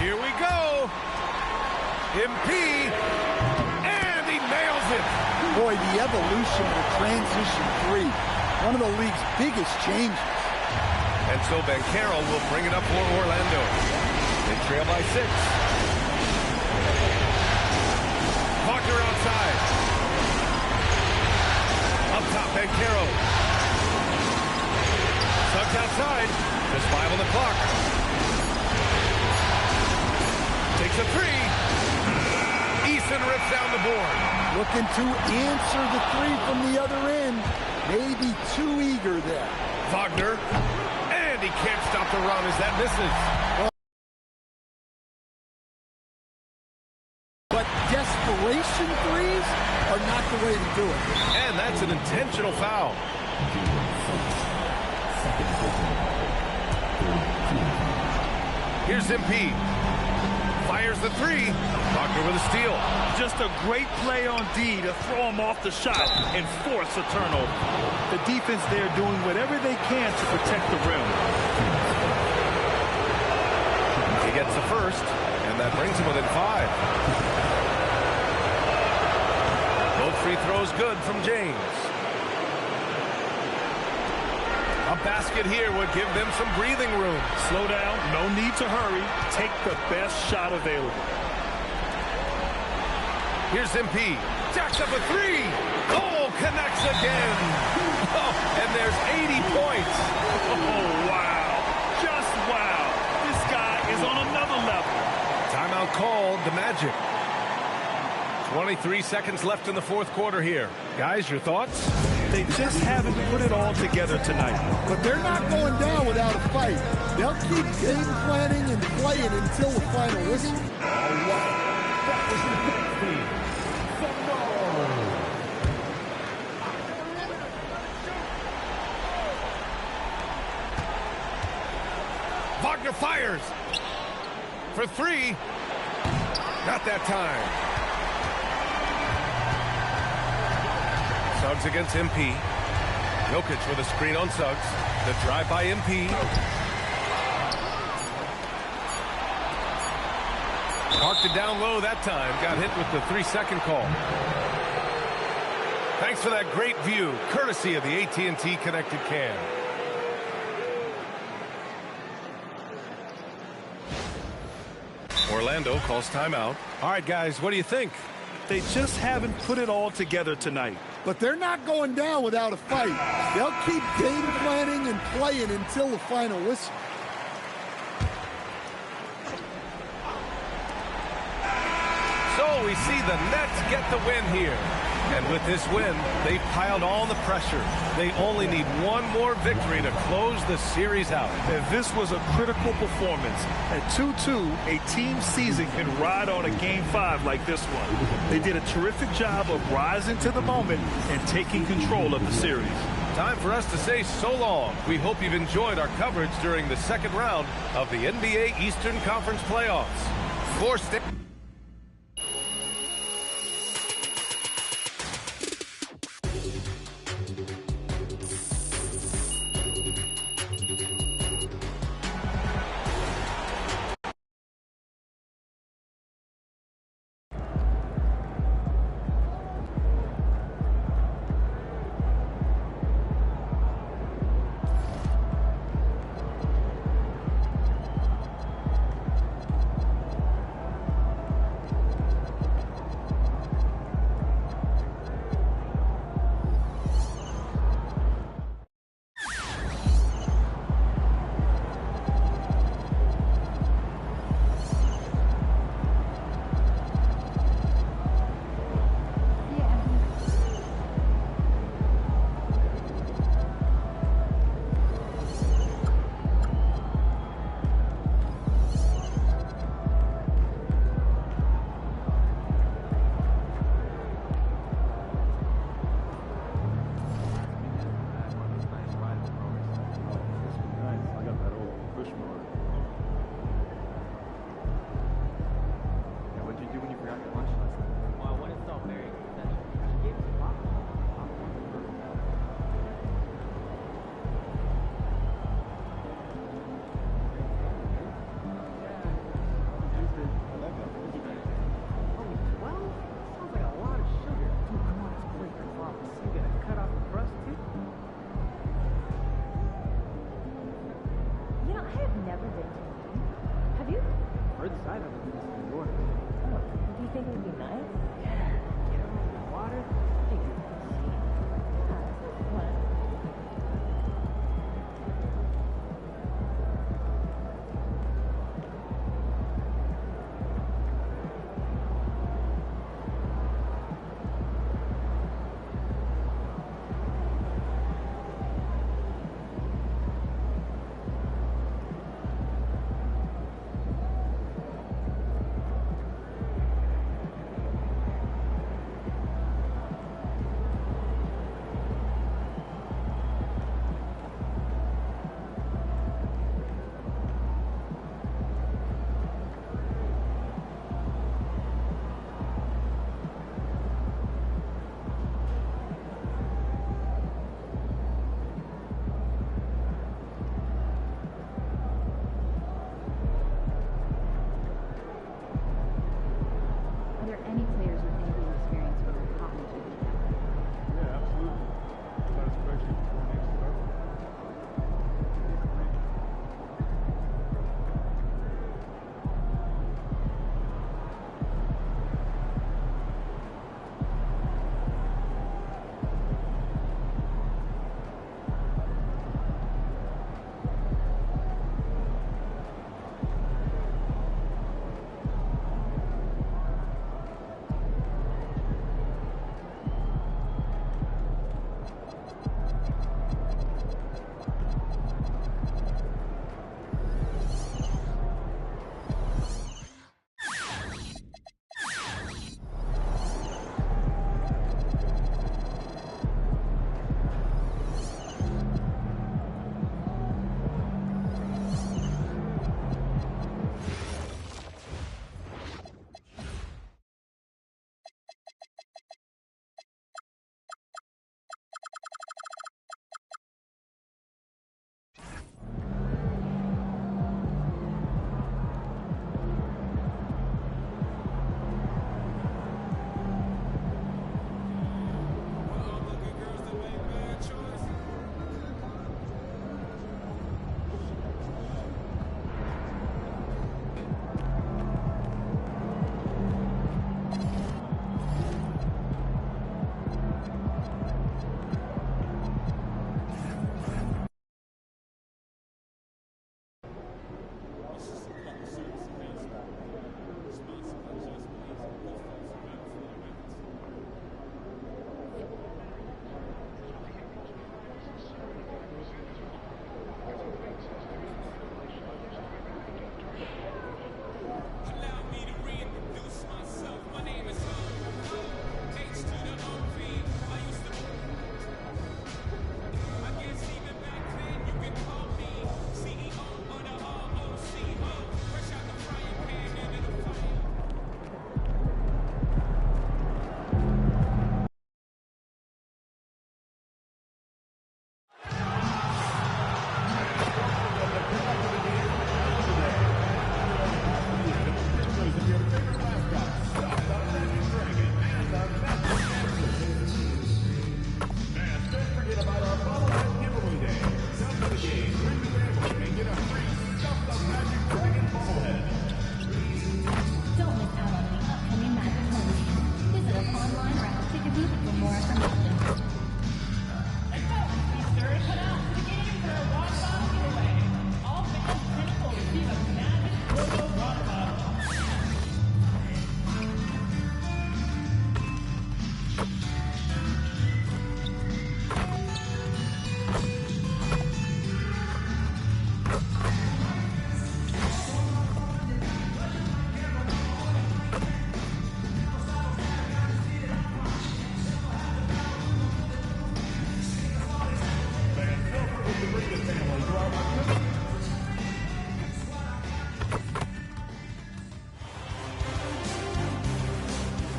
Here we go. MP. And he nails it. Boy, the evolution of transition 3. One of the league's biggest changes. And so Vancaro will bring it up for Orlando. They trail by 6. Wagner outside. Up top, Banchero. Suggs outside. Just 5 on the clock. Takes a 3. Easton rips down the board. Looking to answer the 3 from the other end. Maybe too eager there. Wagner. And he can't stop the run as that misses. But desperation threes are not the way to do it. And that's an intentional foul. Here's MP. Fires the 3. Wagner with a steal. Just a great play on D to throw him off the shot and force a turnover. The defense there doing whatever they can to protect the rim. He gets the first, and that brings him within 5. Both free throws good from James. A basket here would give them some breathing room. Slow down, no need to hurry. Take the best shot available. Here's MP. Jacks up a 3. Oh, connects again. Oh, and there's 80 points. Oh, wow. Just wow. This guy is on another level. Timeout called, the Magic. 23 seconds left in the fourth quarter here. Guys, your thoughts? They just haven't put it all together tonight. But they're not going down without a fight. They'll keep game planning and playing until the final whistle. All right. That was the big thing. Wagner fires. For 3. Not that time. Suggs against MP. Jokic with a screen on Suggs. The drive by MP. Parked it down low that time. Got hit with the 3-second call. Thanks for that great view, courtesy of the AT&T Connected Cam. Orlando calls timeout. All right, guys, what do you think? They just haven't put it all together tonight. But they're not going down without a fight. They'll keep game planning and playing until the final whistle. So we see the Nets get the win here. And with this win, they've piled on the pressure. They only need one more victory to close the series out. And this was a critical performance. At 2-2, a team season can ride on a Game 5 like this one. They did a terrific job of rising to the moment and taking control of the series. Time for us to say so long. We hope you've enjoyed our coverage during the second round of the NBA Eastern Conference playoffs. Heard the side of it. Do you think it would be nice?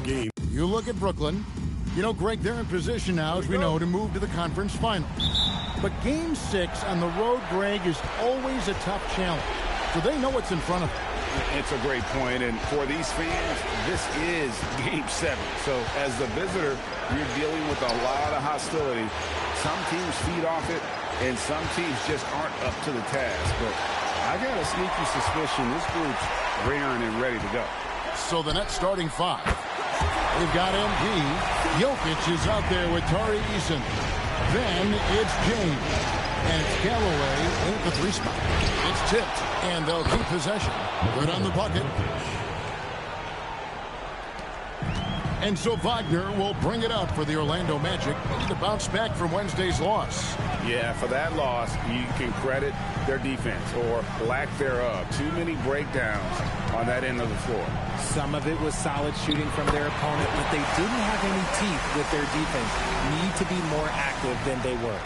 game. You look at Brooklyn. You know, Greg, they're in position now, as we know, to move to the conference finals. But Game 6 on the road, Greg, is always a tough challenge. So they know what's in front of them. It's a great point, and for these fans, this is Game 7. So as the visitor, you're dealing with a lot of hostility. Some teams feed off it, and some teams just aren't up to the task. But I got a sneaky suspicion this group's raring and ready to go. So the Nets starting five. They've got MP. Jokic is out there with Tari Eason. Then it's James. And it's Galloway in at the 3 spot. It's tipped, and they'll keep possession. Good on the bucket. And so Wagner will bring it up for the Orlando Magic. They need to bounce back from Wednesday's loss. Yeah, for that loss, you can credit their defense or lack thereof. Too many breakdowns on that end of the floor. Some of it was solid shooting from their opponent, but they didn't have any teeth with their defense. Need to be more active than they were.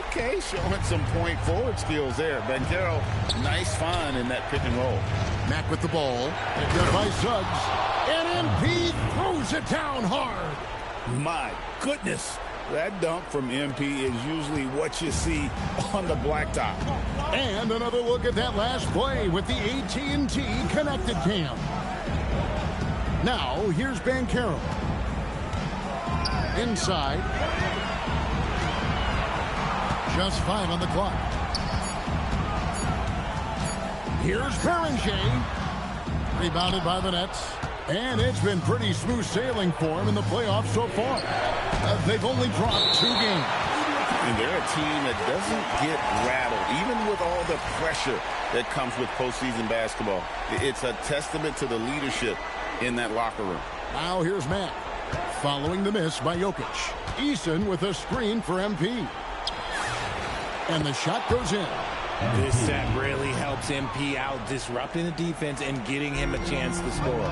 Okay, showing some point forward skills there. Banchero, nice find in that pick and roll. Mack with the ball. Picked up by Suggs. And MP throws it down hard. My goodness. That dunk from MP is usually what you see on the blacktop. And another look at that last play with the AT&T connected cam. Now, here's Banchero. Inside. Just 5 on the clock. Here's Berenger. Rebounded by the Nets. And it's been pretty smooth sailing for him in the playoffs so far. They've only dropped 2 games. And they're a team that doesn't get rattled, even with all the pressure that comes with postseason basketball. It's a testament to the leadership in that locker room. Now here's Matt. Following the miss by Jokic. Eason with a screen for MP. And the shot goes in. This set really helps MP out, disrupting the defense and getting him a chance to score.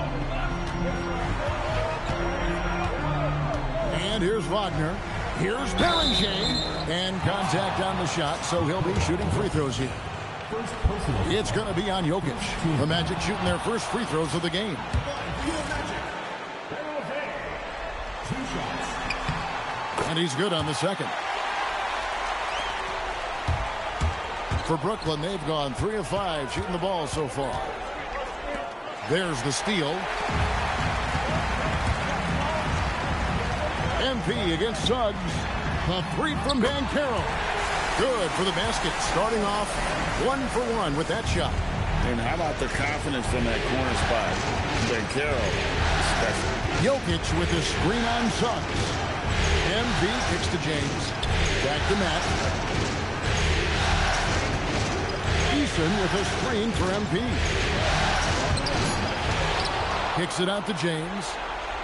And here's Wagner. Here's Berenger. And contact on the shot, so he'll be shooting free throws here. It's going to be on Jokic. The Magic shooting their first free throws of the game. And he's good on the second. For Brooklyn, they've gone 3 of 5 shooting the ball so far. There's the steal. MP against Suggs. A 3 from Banchero. Good for the basket. Starting off 1 for 1 with that shot. And how about the confidence from that corner spot? Banchero, special. Jokic with a screen on Suggs. MP kicks to James. Back to Matt. Eason with a screen for MP. Kicks it out to James.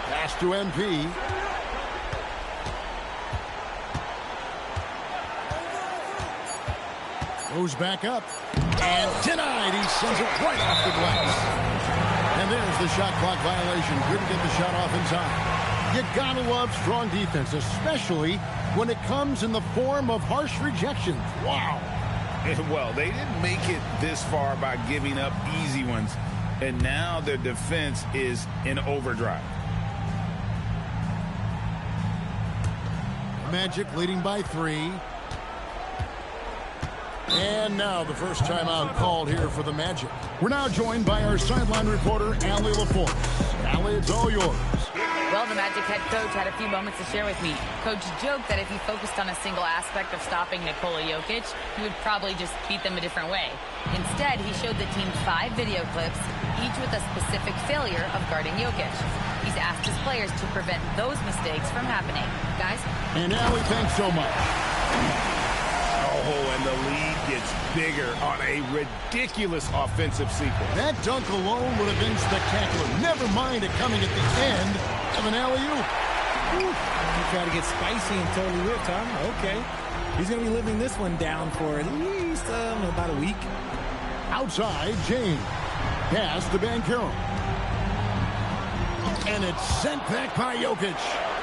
Pass to MP. Goes back up. And denied. He sends it right off the glass. And there's the shot clock violation. Couldn't get the shot off in time. You gotta love strong defense, especially when it comes in the form of harsh rejections. Wow. Well, they didn't make it this far by giving up easy ones, and now their defense is in overdrive. Magic leading by 3. And now the first timeout called here for the Magic. We're now joined by our sideline reporter, Allie LaForce. Allie, it's all yours. Well, the Magic head coach had a few moments to share with me. Coach joked that if he focused on a single aspect of stopping Nikola Jokic, he would probably just beat them a different way. Instead, he showed the team 5 video clips, each with a specific failure of guarding Jokic. He's asked his players to prevent those mistakes from happening. Guys? And Allie, thanks so much. Oh, and the lead gets bigger on a ridiculous offensive sequence. That dunk alone would have been spectacular. Never mind it coming at the end of an alley-oop. You try to get spicy and totally whipped, huh? Okay. He's going to be living this one down for at least about a week. Outside, James. Pass to Banchero. And it's sent back by Jokic.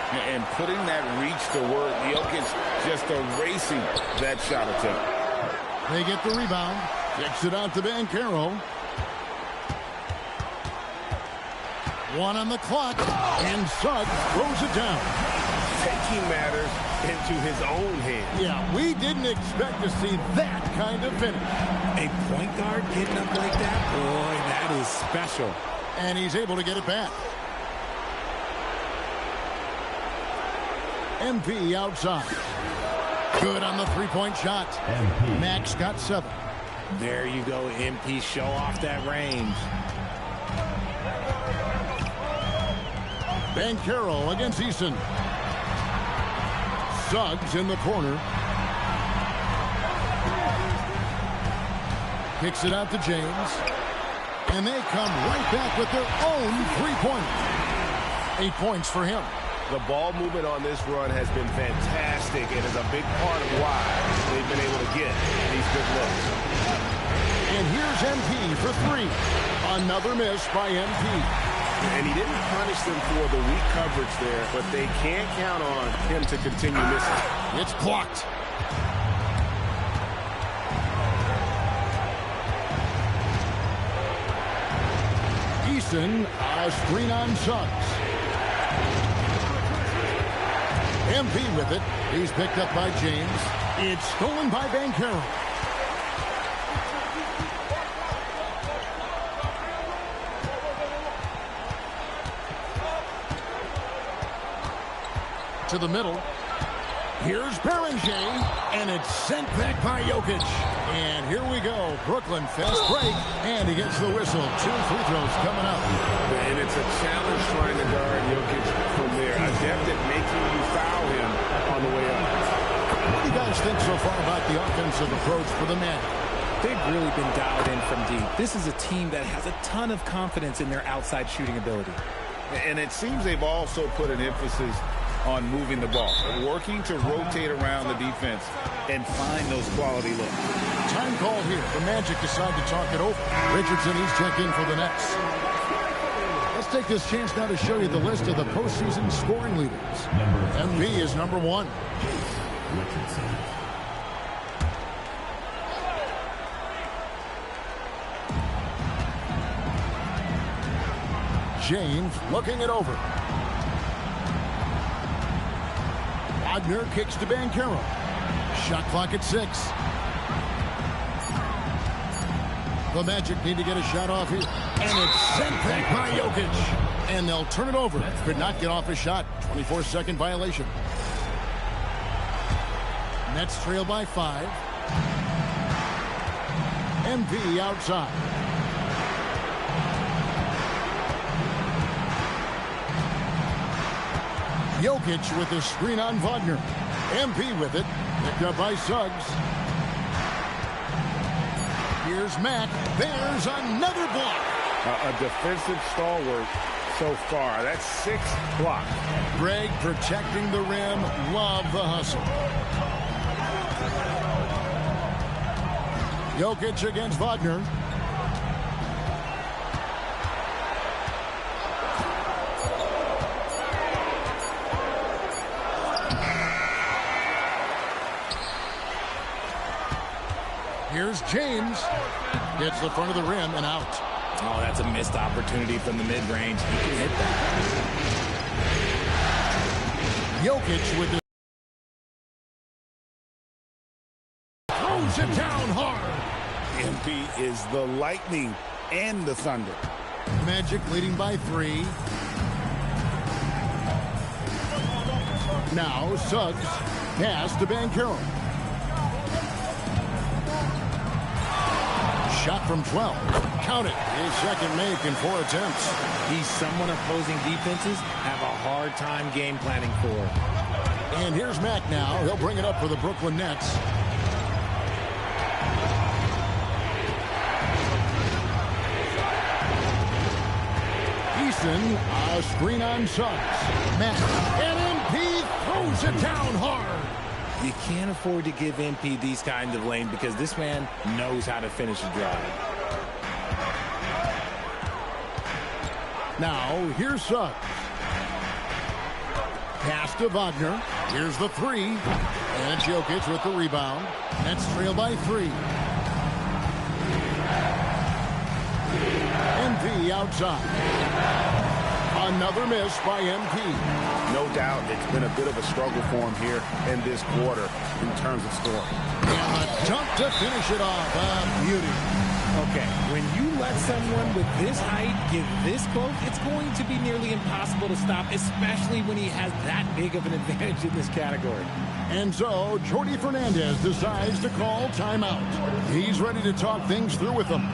And putting that reach to work, Jokic just erasing that shot attempt. They get the rebound. Kicks it out to Banchero. 1 on the clock. And Suggs throws it down. Taking matters into his own hands. Yeah, we didn't expect to see that kind of finish. A point guard getting up like that? Boy, that is special. And he's able to get it back. MP outside. Good on the 3-point shot. Max got 7. There you go, MP. Show off that range. Banchero against Eason. Suggs in the corner. Kicks it out to James. And they come right back with their own three-pointer. 8 points for him. The ball movement on this run has been fantastic and is a big part of why they've been able to get these good looks. And here's MP for three. Another miss by MP. And he didn't punish them for the weak coverage there, but they can't count on him to continue missing. It's blocked. Eason, a screen on Suggs. MP with it. He's picked up by James. It's stolen by Banchero. To the middle. Here's Beringer, and it's sent back by Jokic. And here we go. Brooklyn fast break, and he gets the whistle. 2 free throws coming up. And it's a challenge trying to guard Jokic from there. Adept at making you foul him on the way up. What do you guys think so far about the offensive approach for the Magic? They've really been dialed in from deep. This is a team that has a ton of confidence in their outside shooting ability. And it seems they've also put an emphasis on moving the ball, working to rotate around the defense and find those quality looks. Time call here. The Magic decide to talk it over. Richardson, he's checked in for the Nets. Let's take this chance now to show you the list of the postseason scoring leaders. MB is number 1. Richardson. James looking it over. Wagner kicks to Banchero. Shot clock at 6. The Magic need to get a shot off here. And it's sent back by Jokic. And they'll turn it over. Could not get off a shot. 24-second violation. Nets trail by 5. MV outside. Jokic with the screen on Wagner. MP with it. Picked up by Suggs. Here's Mack. There's another block. A defensive stalwart so far. That's 6 blocks. Greg protecting the rim. Love the hustle. Jokic against Wagner. Here's James. Gets the front of the rim and out. Oh, that's a missed opportunity from the mid-range. He can hit that. Jokic with the... throws it down hard. MP is the lightning and the thunder. Magic leading by 3. Now Suggs. Pass to Banchero. Shot from 12. Count it. His second make in 4 attempts. He's someone opposing defenses have a hard time game planning for. And here's Mack now. He'll bring it up for the Brooklyn Nets. Eason, a screen on Suggs. Mack, and MP throws it down hard. You can't afford to give MP these kinds of lanes because this man knows how to finish a drive. Now, here's Suggs. Pass to Wagner. Here's the 3. And Jokic with the rebound. Nets trail by 3. MP outside. Another miss by MP. No doubt it's been a bit of a struggle for him here in this quarter in terms of scoring. And a dunk to finish it off. Beauty. Okay, when you let someone with this height get this close, it's going to be nearly impossible to stop, especially when he has that big of an advantage in this category. And so, Jordi Fernandez decides to call timeout. He's ready to talk things through with them.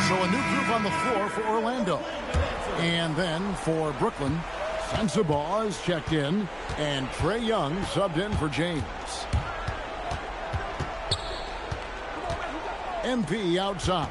So a new group on the floor for Orlando. And then for Brooklyn, Sensabaugh is checked in, and Trae Young subbed in for James. MP outside.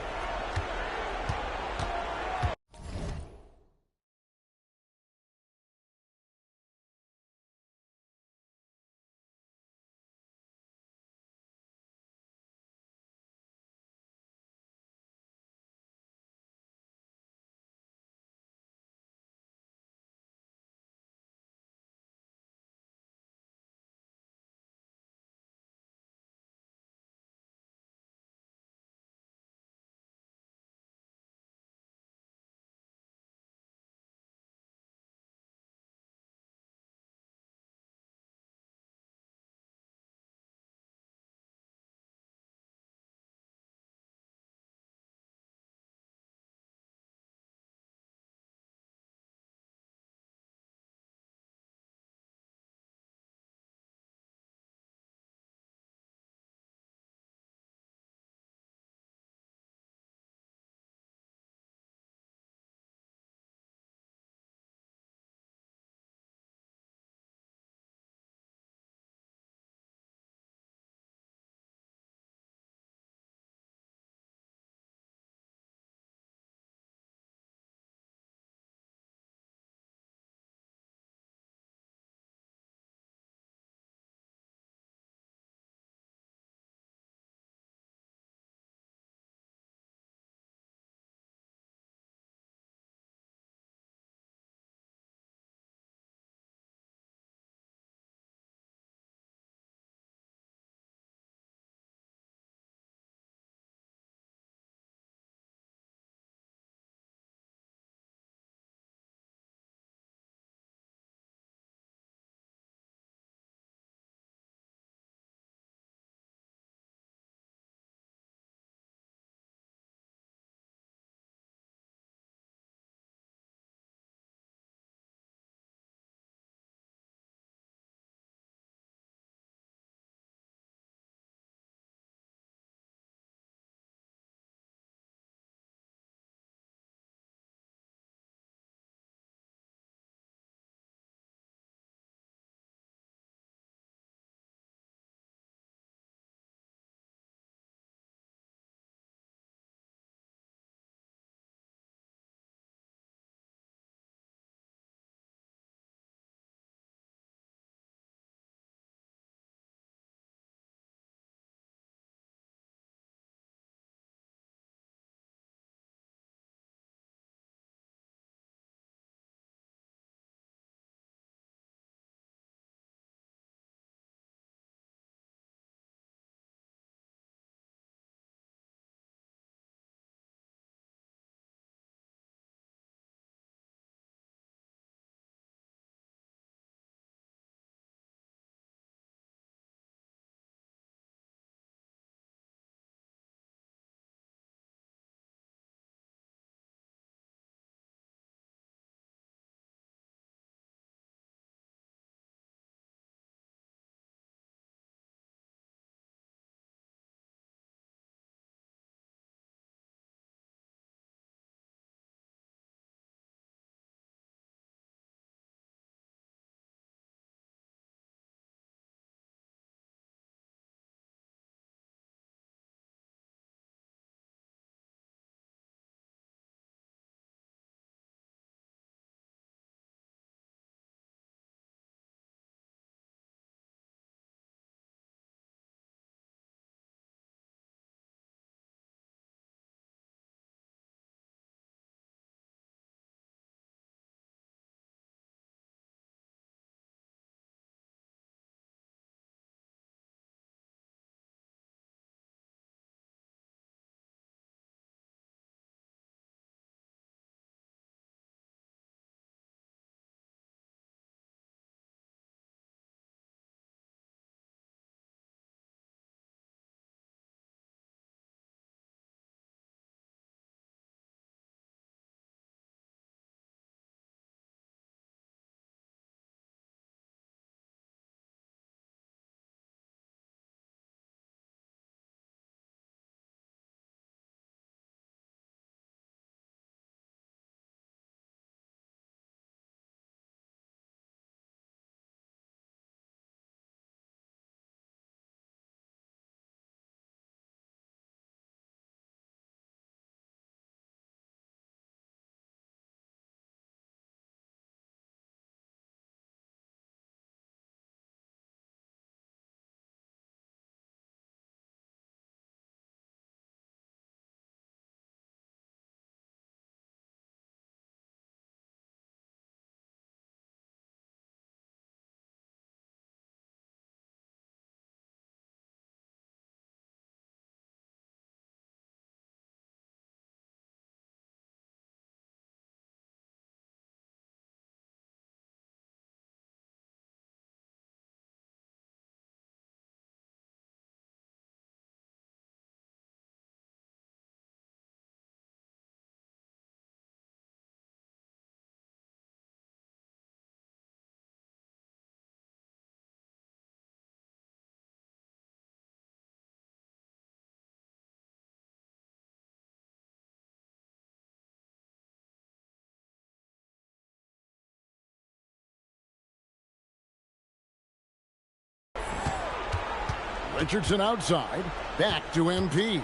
Richardson outside. Back to MP.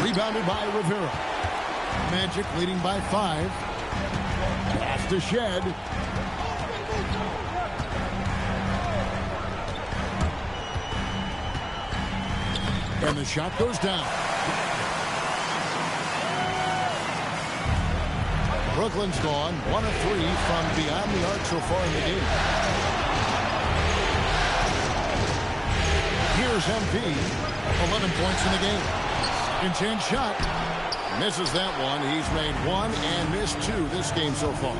Rebounded by Rivera. Magic leading by 5. Pass to Shed. And the shot goes down. Brooklyn's gone 1 of 3 from beyond the arc so far in the game. Here's MP. 11 points in the game. Second chance shot. Misses that one. He's made 1 and missed 2 this game so far.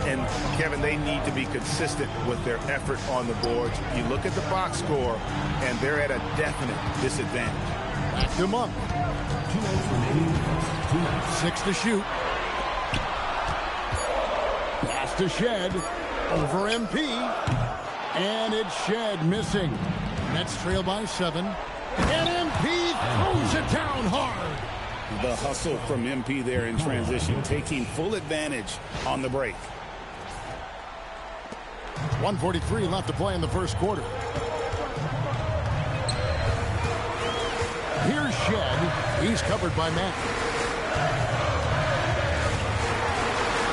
And Kevin, they need to be consistent with their effort on the boards. You look at the box score, and they're at a definite disadvantage. Back to Monk. 2 minutes remaining. 6 to shoot. Pass to Shed. Over MP. And it's Shed missing. Nets trail by 7. And MP throws it down hard. The hustle from MP there in transition, taking full advantage on the break. 1:43 left to play in the first quarter. Here's Shed. He's covered by Matt.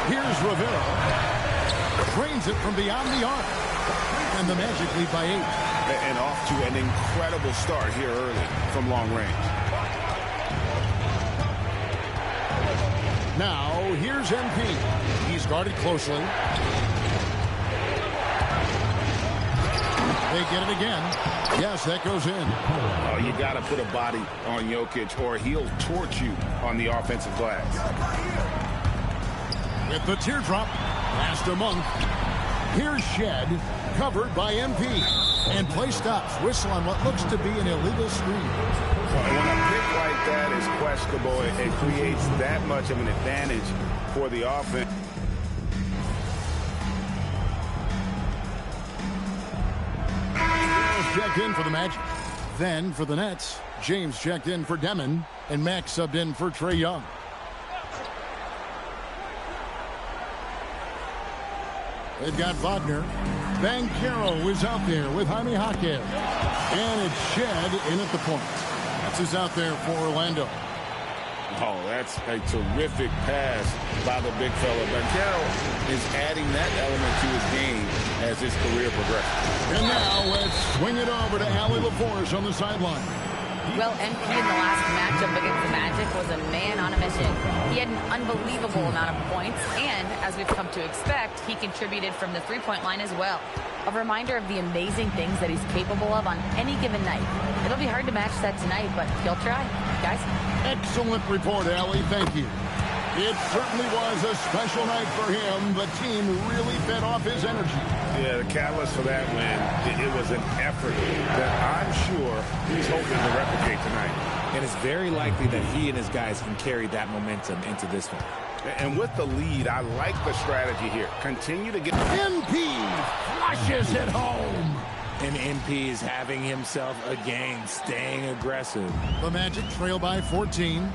Here's Rivera. Drains it from beyond the arc. And the Magic lead by 8. And off to an incredible start here early from long range. Now, here's MP. He's guarded closely. They get it again. Yes, that goes in. Oh, you got to put a body on Jokic or he'll torch you on the offensive glass. With the teardrop, pass to Monk. Here's Shed, covered by MP. And play stops. Whistle on what looks to be an illegal screen. When a pick like that is questionable, it creates that much of an advantage for the offense. Checked in for the Magic. Then for the Nets, James checked in for Demon, and Max subbed in for Trae Young. They've got Wagner. Banchero is out there with Jaime Jaquez. And it's Shed in at the point. That's who's out there for Orlando. Oh, that's a terrific pass by the big fella. Banchero is adding that element to his game as his career progresses. And now let's swing it over to Allie LaForce on the sideline. Well, MP in the last matchup against the Magic was a man on a mission. He had an unbelievable amount of points, and as we've come to expect, he contributed from the three-point line as well. A reminder of the amazing things that he's capable of on any given night. It'll be hard to match that tonight, but he'll try. Guys? Excellent report, Allie. Thank you. It certainly was a special night for him. The team really fed off his energy. Yeah, the catalyst for that win, it was an effort that I'm sure he's hoping to replicate tonight. And it's very likely that he and his guys can carry that momentum into this one. And with the lead, I like the strategy here. Continue to get... MP flushes it home. And MP is having himself a game, staying aggressive. The Magic trail by 14.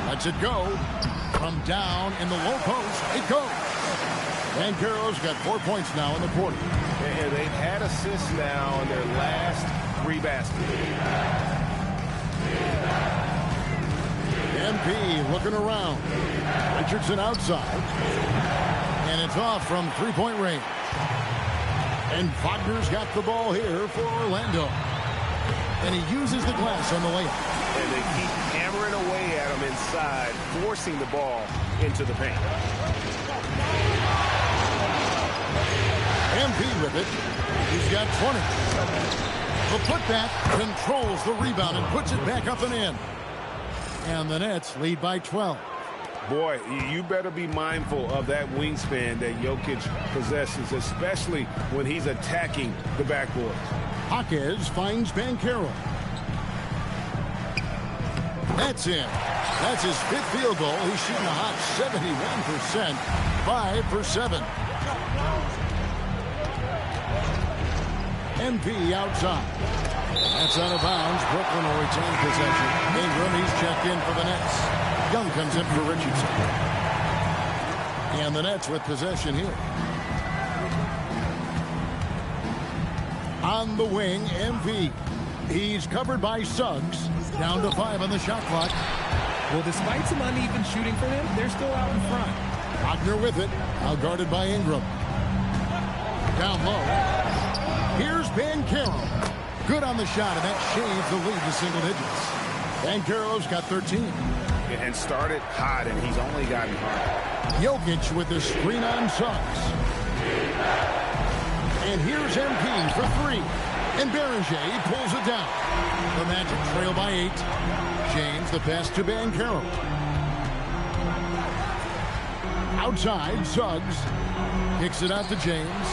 Lets it go. From down in the low post, it goes. Banchero's got 4 points now in the quarter. And they've had assists now on their last 3 baskets. MP looking around. Richardson outside. And it's off from three-point range. And Wagner's got the ball here for Orlando. And he uses the glass on the layup. And they keep hammering away at him inside, forcing the ball into the paint. MP with it. He's got 20. The putback controls the rebound and puts it back up and in. And the Nets lead by 12. Boy, you better be mindful of that wingspan that Jokic possesses, especially when he's attacking the backboard. Jaquez finds Banchero. That's in. That's his 5th field goal. He's shooting a hot 71%. 5 for 7. MP outside. That's out of bounds. Brooklyn will retain possession. Ingram, he's checked in for the Nets. Young comes in for Richardson. And the Nets with possession here. On the wing, MP. He's covered by Suggs. Down to 5 on the shot clock. Well, despite some uneven shooting for him, they're still out in front. Wagner with it. Now guarded by Ingram. Down low. Here's Banchero. Good on the shot, and that shaves the lead to single digits. Banchero's got 13. And started hot, and he's only gotten hot. Jokic with the screen on Suggs. And here's MP for 3. And Berenger pulls it down. The Magic trail by 8. James the pass to Banchero. Outside, Suggs kicks it out to James.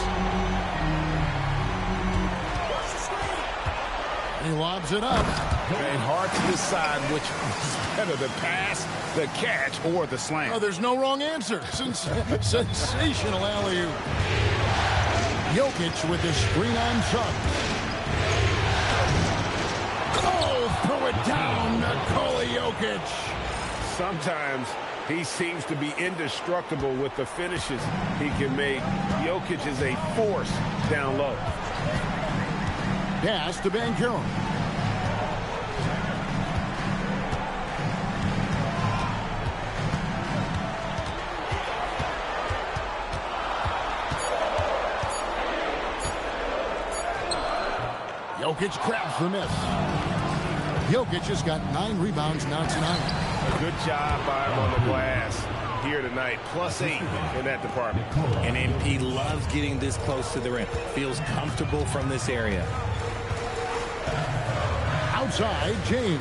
He lobs it up. And hard to decide which is better, the pass, the catch, or the slam. Oh, there's no wrong answer. Sensational alley-oop. Jokic with the screen on Suggs. Oh, throw it down, Nikola Jokic. Sometimes he seems to be indestructible with the finishes he can make. Jokic is a force down low. Pass to Banchero. Jokic grabs the miss. Jokic has got 9 rebounds now tonight. A good job by him on the glass here tonight. +8 in that department. And MP loves getting this close to the rim. Feels comfortable from this area. Outside, James.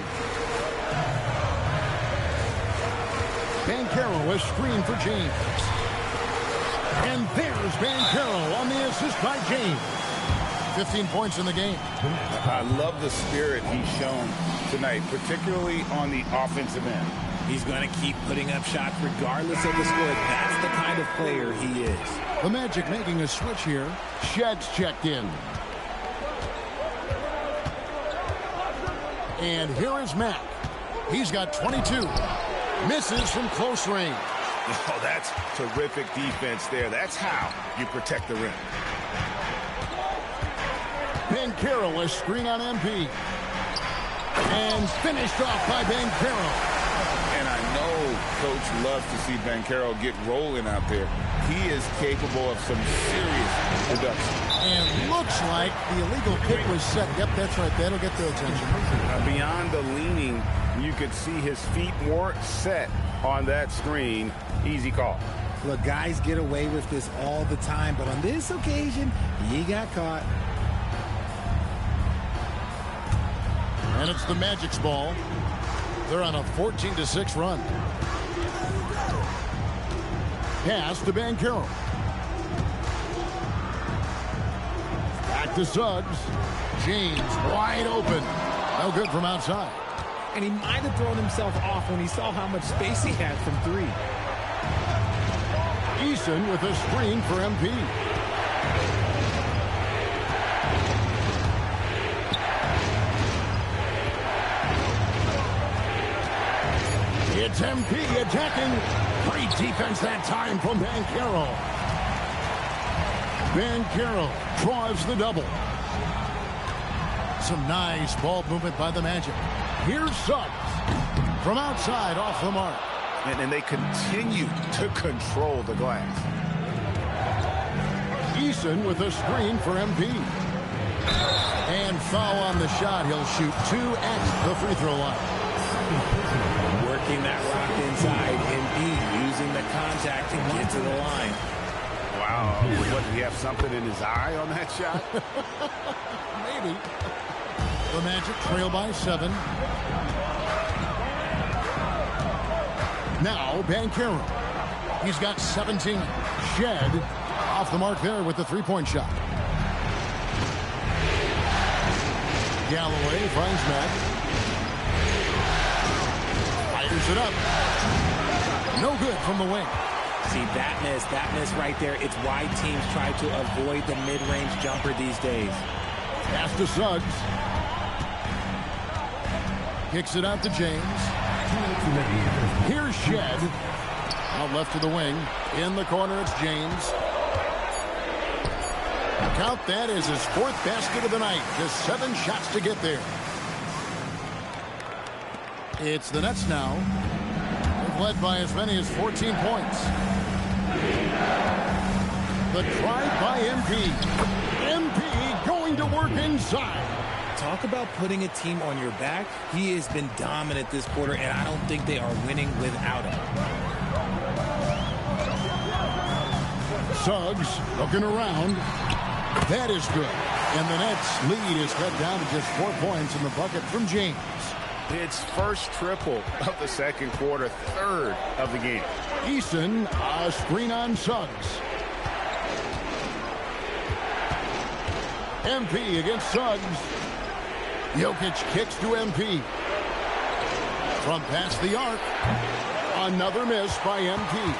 Banchero, a screen for James. And there's Banchero on the assist by James. 15 points in the game. I love the spirit he's shown tonight, particularly on the offensive end. He's going to keep putting up shots regardless of the score. That's the kind of player he is. The Magic making a switch here. Shed's checked in. And here is Mack. He's got 22. Misses from close range. Oh, that's terrific defense there. That's how you protect the rim. Banchero, a screen on MP. And finished off by Banchero. And I know Coach loves to see Banchero get rolling out there. He is capable of some serious production. And looks like the illegal kick was set. Yep, that's right. That'll get their attention. Beyond the leaning, you could see his feet more set on that screen. Easy call. Look, guys get away with this all the time, but on this occasion, he got caught. And it's the Magic's ball. They're on a 14-6 run. Pass to Banchero. Back to Suggs. James wide open. No good from outside. And he might have thrown himself off when he saw how much space he had from 3. Eason with a screen for MP. It's MP attacking. Great defense that time from Banchero. Banchero draws the double. Some nice ball movement by the Magic. Here's Suggs from outside off the mark. And they continue to control the glass. Eason with a screen for MP. And foul on the shot. He'll shoot 2 at the free throw line. Working that rock inside, MP using the contact to get to the line. Wow. What, did he have something in his eye on that shot? Maybe. The Magic trail by 7. Now Banchero. He's got 17. Shed off the mark there with the three-point shot. Galloway finds Mack. Fires it up. No good from the wing. See, that miss right there. It's why teams try to avoid the mid-range jumper these days. Pass to Suggs. Kicks it out to James. Here's Shed. Out left to the wing. In the corner, it's James. Count that as his 4th basket of the night. Just 7 shots to get there. It's the Nets now. They've led by as many as 14 points. The drive by MP. MP going to work inside. Talk about putting a team on your back. He has been dominant this quarter, and I don't think they are winning without him. Suggs looking around. That is good. And the Nets lead is cut down to just 4 points in the bucket from James. It's first triple of the second quarter, 3rd of the game. Eason, a screen on Suggs. MP against Suggs. Jokic kicks to MP. From past the arc. Another miss by MP.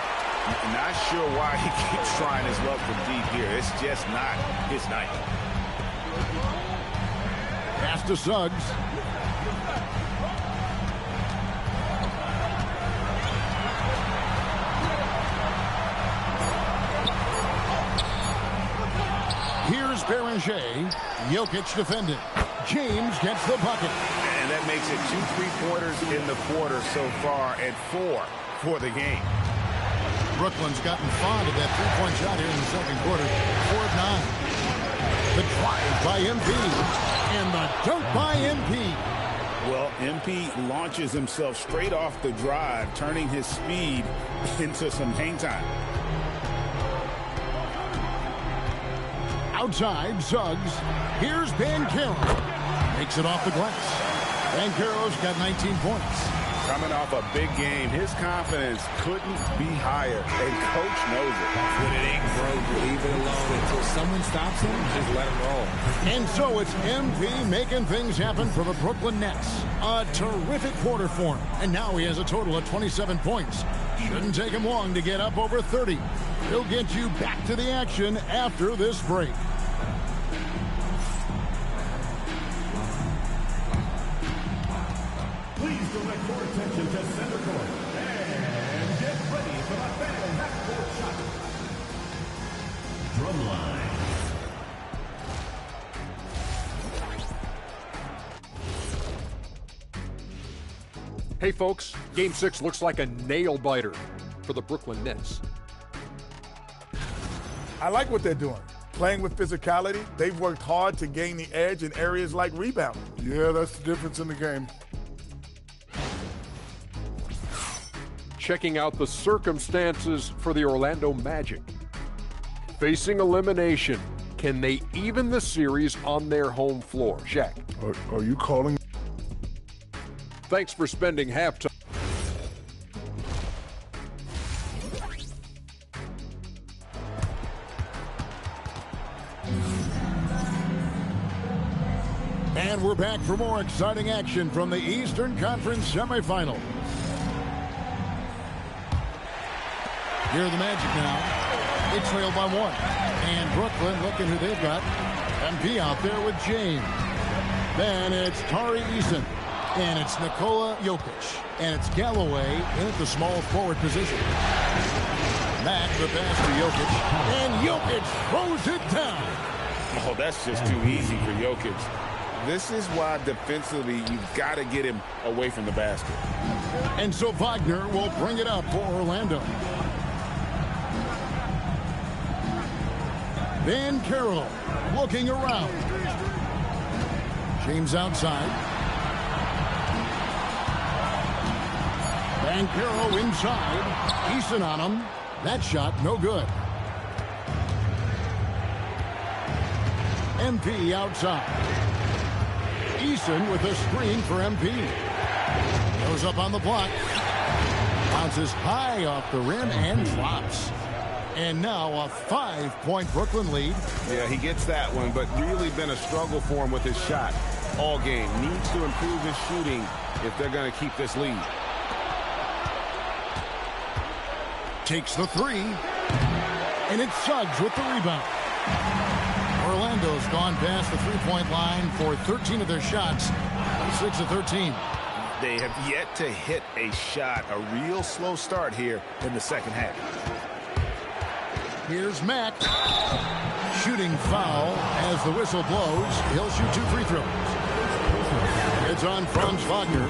Not sure why he keeps trying his luck from deep here. It's just not his night. Pass to Suggs. Here's Beranger. Jokic defended. James gets the bucket. And that makes it 2 3-pointers in the quarter so far and 4 for the game. Brooklyn's gotten fond of that 3-point shot here in the second quarter. 4 of 9. The drive by MP. And the dunk by MP. Well, MP launches himself straight off the drive, turning his speed into some hang time. Outside, Suggs. Here's Banchero. Makes it off the glass. Banchero's got 19 points. Coming off a big game, his confidence couldn't be higher, and Coach knows it. When it ain't broke, leave it alone. Until someone stops him, just let him roll. And so it's MP making things happen for the Brooklyn Nets. A terrific quarter for him. And now he has a total of 27 points. Shouldn't take him long to get up over 30. He'll get you back to the action after this break. Please direct your attention to center court and get ready for the final half-court shot. Drumline. Hey folks, Game 6 looks like a nail-biter for the Brooklyn Nets. I like what they're doing. Playing with physicality, they've worked hard to gain the edge in areas like rebounding. Yeah, that's the difference in the game. Checking out the circumstances for the Orlando Magic. Facing elimination, can they even the series on their home floor? Shaq. Are you calling? Thanks for spending halftime. And we're back for more exciting action from the Eastern Conference semifinals. Here are the Magic now. They trail by 1. And Brooklyn looking who they've got. MP out there with James. Then it's Tari Eason. And it's Nikola Jokic. And it's Galloway in at the small forward position. Back the pass to Jokic. And Jokic throws it down. Oh, that's just too easy for Jokic. This is why defensively you've got to get him away from the basket. And so Wagner will bring it up for Orlando. Banchero looking around. James outside. Banchero inside. Eason on him. That shot no good. MP outside. Eason with a screen for MP. Goes up on the block. Bounces high off the rim and drops. And now a 5-point Brooklyn lead. Yeah, he gets that one, but really been a struggle for him with his shot all game. Needs to improve his shooting if they're going to keep this lead. Takes the 3. And it's Suggs with the rebound. Orlando's gone past the 3-point line for 13 of their shots. 6 of 13. They have yet to hit a shot, a real slow start here in the second half. Here's Mack. Shooting foul as the whistle blows. He'll shoot 2 free throws. It's on Franz Wagner.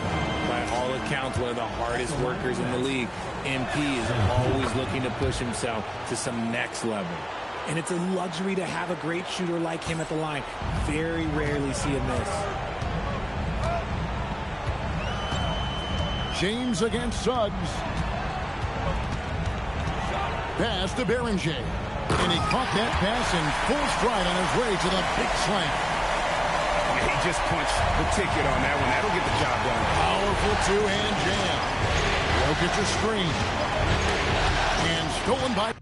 By all accounts, one of the hardest workers in the league. MP is always looking to push himself to some next level. And it's a luxury to have a great shooter like him at the line. Very rarely see him miss. James against Suggs. Pass to Berenger. And he caught that pass in full stride on his way to the big slam. He just punched the ticket on that one. That'll get the job done. Powerful two-hand jam. Jokic a screen. And stolen by...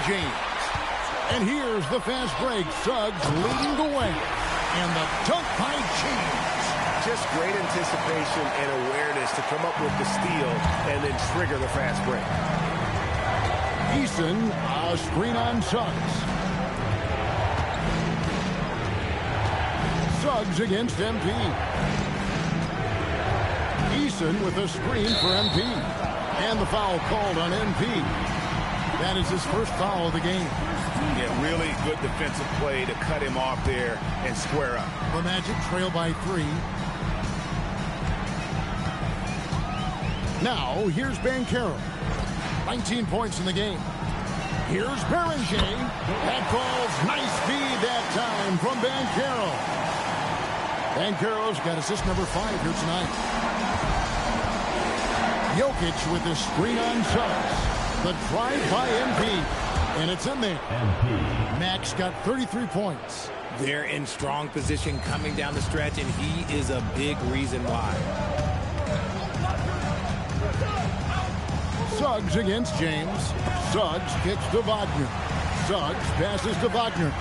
James. And here's the fast break. Suggs leading the way. And the dunk by James. Just great anticipation and awareness to come up with the steal and then trigger the fast break. Eason, a screen on Suggs. Suggs against MP. Eason with a screen for MP. And the foul called on MP. That is his first foul of the game. Yeah, really good defensive play to cut him off there and square up. The Magic trail by 3. Now, here's Banchero. 19 points in the game. Here's Beranger. That falls. Nice feed that time from Banchero. Banchero's got assist number 5 here tonight. Jokic with the screen on Suggs. The drive by MP. And it's in there. Max got 33 points. They're in strong position coming down the stretch, and he is a big reason why. Suggs against James. Suggs kicks to Wagner. Suggs passes to Wagner.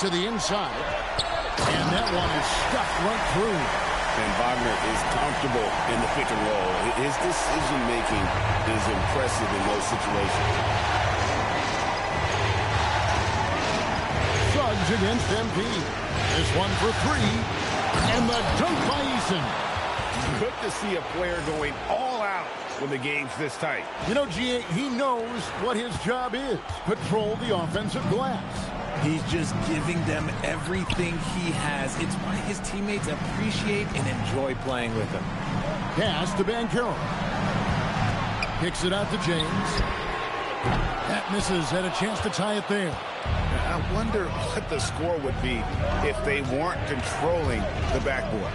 To the inside. And that one is stuffed right through. And Wagner is comfortable in the pick and roll. His decision-making is impressive in those situations. Suggs against MP. This one for 3. And the dunk by Eason. Good to see a player going all out when the game's this tight. You know, G.A., he knows what his job is. Patrol the offensive glass. He's just giving them everything he has. It's why his teammates appreciate and enjoy playing with him. Pass to Banchero. Kicks it out to James. That misses. Had a chance to tie it there. I wonder what the score would be if they weren't controlling the backboard.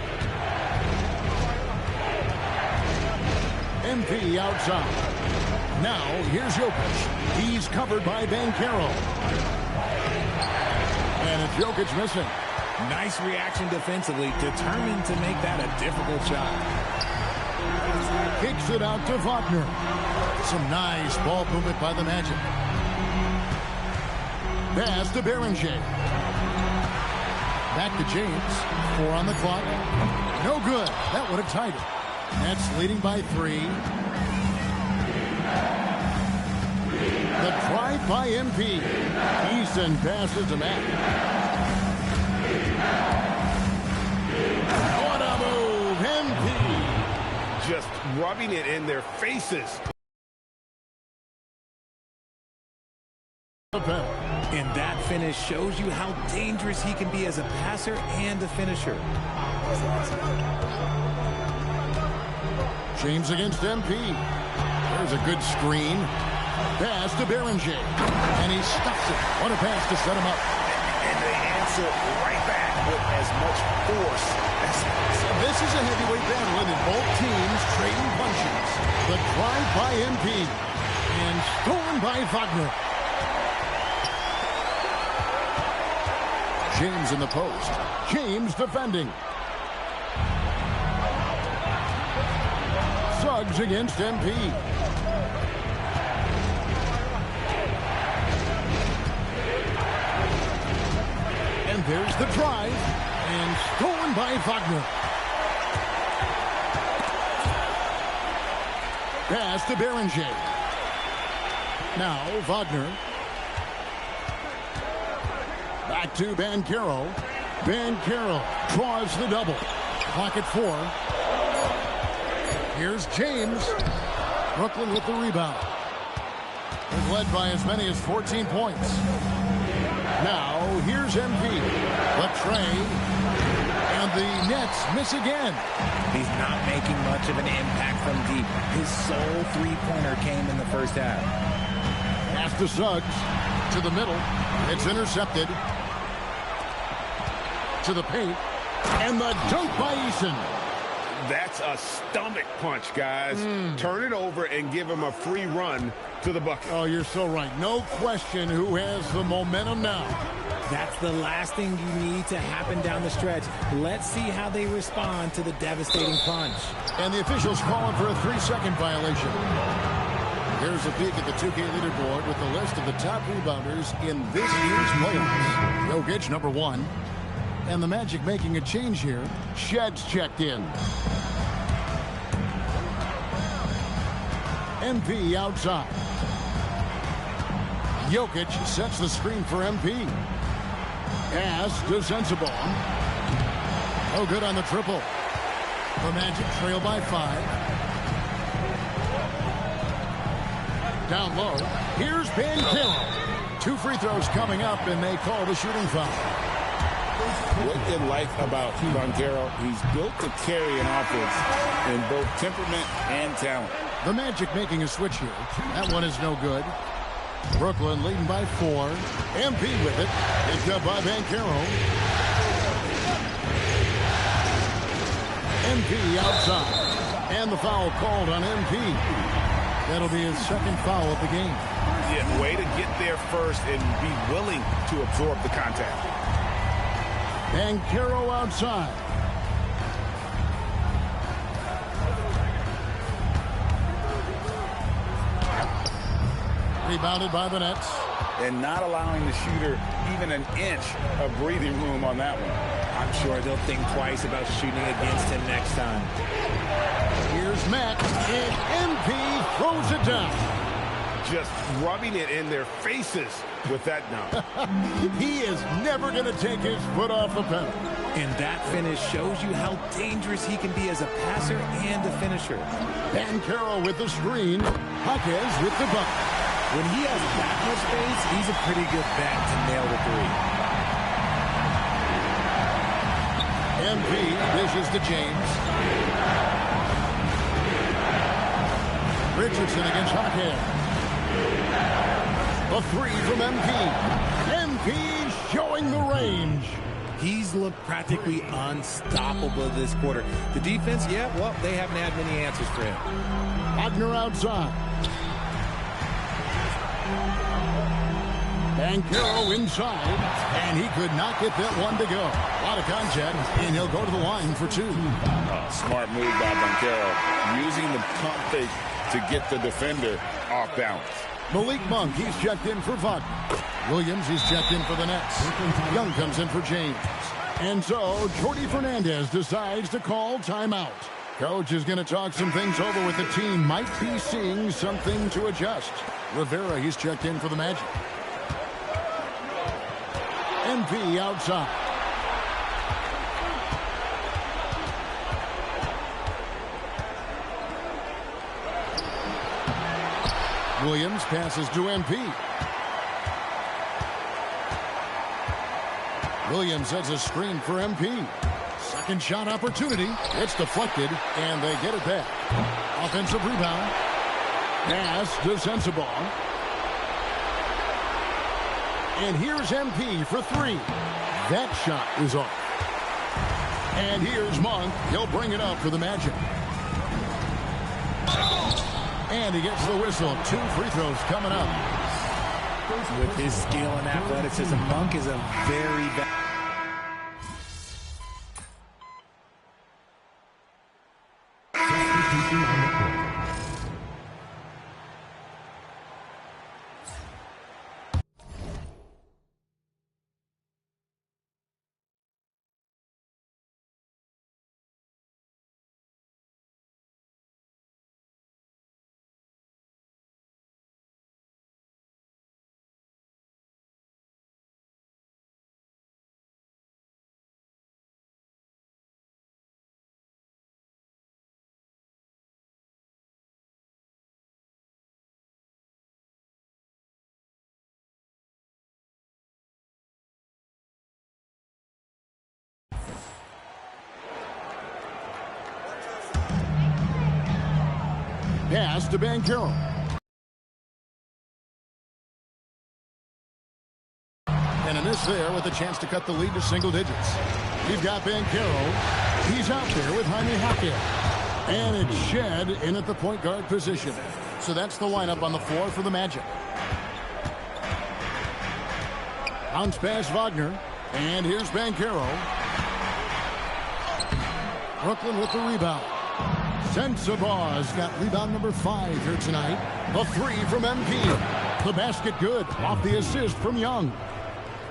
MP outside. Now, here's Jokic. He's covered by Banchero. And it's Jokic missing. Nice reaction defensively, determined to make that a difficult shot. Kicks it out to Wagner. Some nice ball movement by the Magic. Pass to Beranger. Back to James. 4 on the clock. No good. That would have tied it. Nets leading by 3. The drive by MP. Eason passes to Matt. What a move, MP. Just rubbing it in their faces. And that finish shows you how dangerous he can be as a passer and a finisher. James against MP. There's a good screen. Pass to Beranger. And he stuffs it. What a pass to set him up. And they answer right back with as much force as possible. This is a heavyweight battle, and both teams trading punches. The drive by MP. And stolen by Wagner. James in the post. James defending. Suggs against MP. And there's the drive. And stolen by Wagner. Pass to Beranger. Now Wagner. Back to Banchero. Banchero draws the double. Clock at 4. Here's James. Brooklyn with the rebound. They're led by as many as 14 points. Now, here's MP. Latray. And the Nets miss again. He's not making much of an impact from deep. His sole three-pointer came in the first half. Pass to Suggs. To the middle. It's intercepted. To the paint. And the dunk by Eason. That's a stomach punch, guys. Turn it over and give him a free run to the bucket. Oh, you're so right. No question who has the momentum now. That's the last thing you need to happen down the stretch. Let's see how they respond to the devastating punch. And the officials calling for a 3-second violation. Here's a peek at the 2K leaderboard with the list of the top rebounders in this year's playoffs. Jokic, number 1. And the Magic making a change here. Shed's checked in. MP outside. Jokic sets the screen for MP. Pass to Sensabaugh. No good on the triple. The Magic trail by 5. Down low. Here's Banchero. 2 free throws coming up, and they call the shooting foul. What you like about Banchero, he's built to carry an offense in both temperament and talent. The Magic making a switch here. That one is no good. Brooklyn leading by 4. MP with it. Picked up by Banchero. MP outside. And the foul called on MP. That'll be his second foul of the game. Yeah, way to get there first and be willing to absorb the contact. Banchero outside. Rebounded by the Nets. And not allowing the shooter even an inch of breathing room on that one. I'm sure they'll think twice about shooting against him next time. Here's Matt, and MP throws it down. Just rubbing it in their faces with that dunk. He is never going to take his foot off the pedal. And that finish shows you how dangerous he can be as a passer and a finisher. Banchero with the screen. Hawkins with the bucket. When he has that much space, he's a pretty good bet to nail the 3. MP dishes to James. Richardson against Hawkins. A 3 from MP. MP showing the range. He's looked practically unstoppable this quarter. The defense, yeah, well, they haven't had many answers for him. Wagner outside. Banchero inside, and he could not get that one to go. A lot of contact, and he'll go to the line for 2. Smart move by Banchero, using the pump fake to get the defender off balance. Malik Monk, he's checked in for Vaughn. Williams, he's checked in for the Nets. Young comes in for James. And so, Jordi Fernandez decides to call timeout. Coach is going to talk some things over with the team. Might be seeing something to adjust. Rivera, he's checked in for the Magic. MP outside. Williams passes to MP. Williams sets a screen for MP. Second shot opportunity. It's deflected, and they get it back. Offensive rebound. Pass to Sensabaugh. And here's MP for 3. That shot is off. And here's Monk. He'll bring it up for the Magic. And he gets the whistle. 2 free throws coming up. With his skill and athleticism, Monk is a very pass to Banchero. And a miss there with a chance to cut the lead to single digits. We've got Banchero. He's out there with Jaime Hawkins. And it's Shed in at the point guard position. So that's the lineup on the floor for the Magic. Bounce pass Wagner. And here's Banchero. Brooklyn with the rebound. Sensabaugh's got rebound number 5 here tonight. The 3 from MP. The basket good off the assist from Young.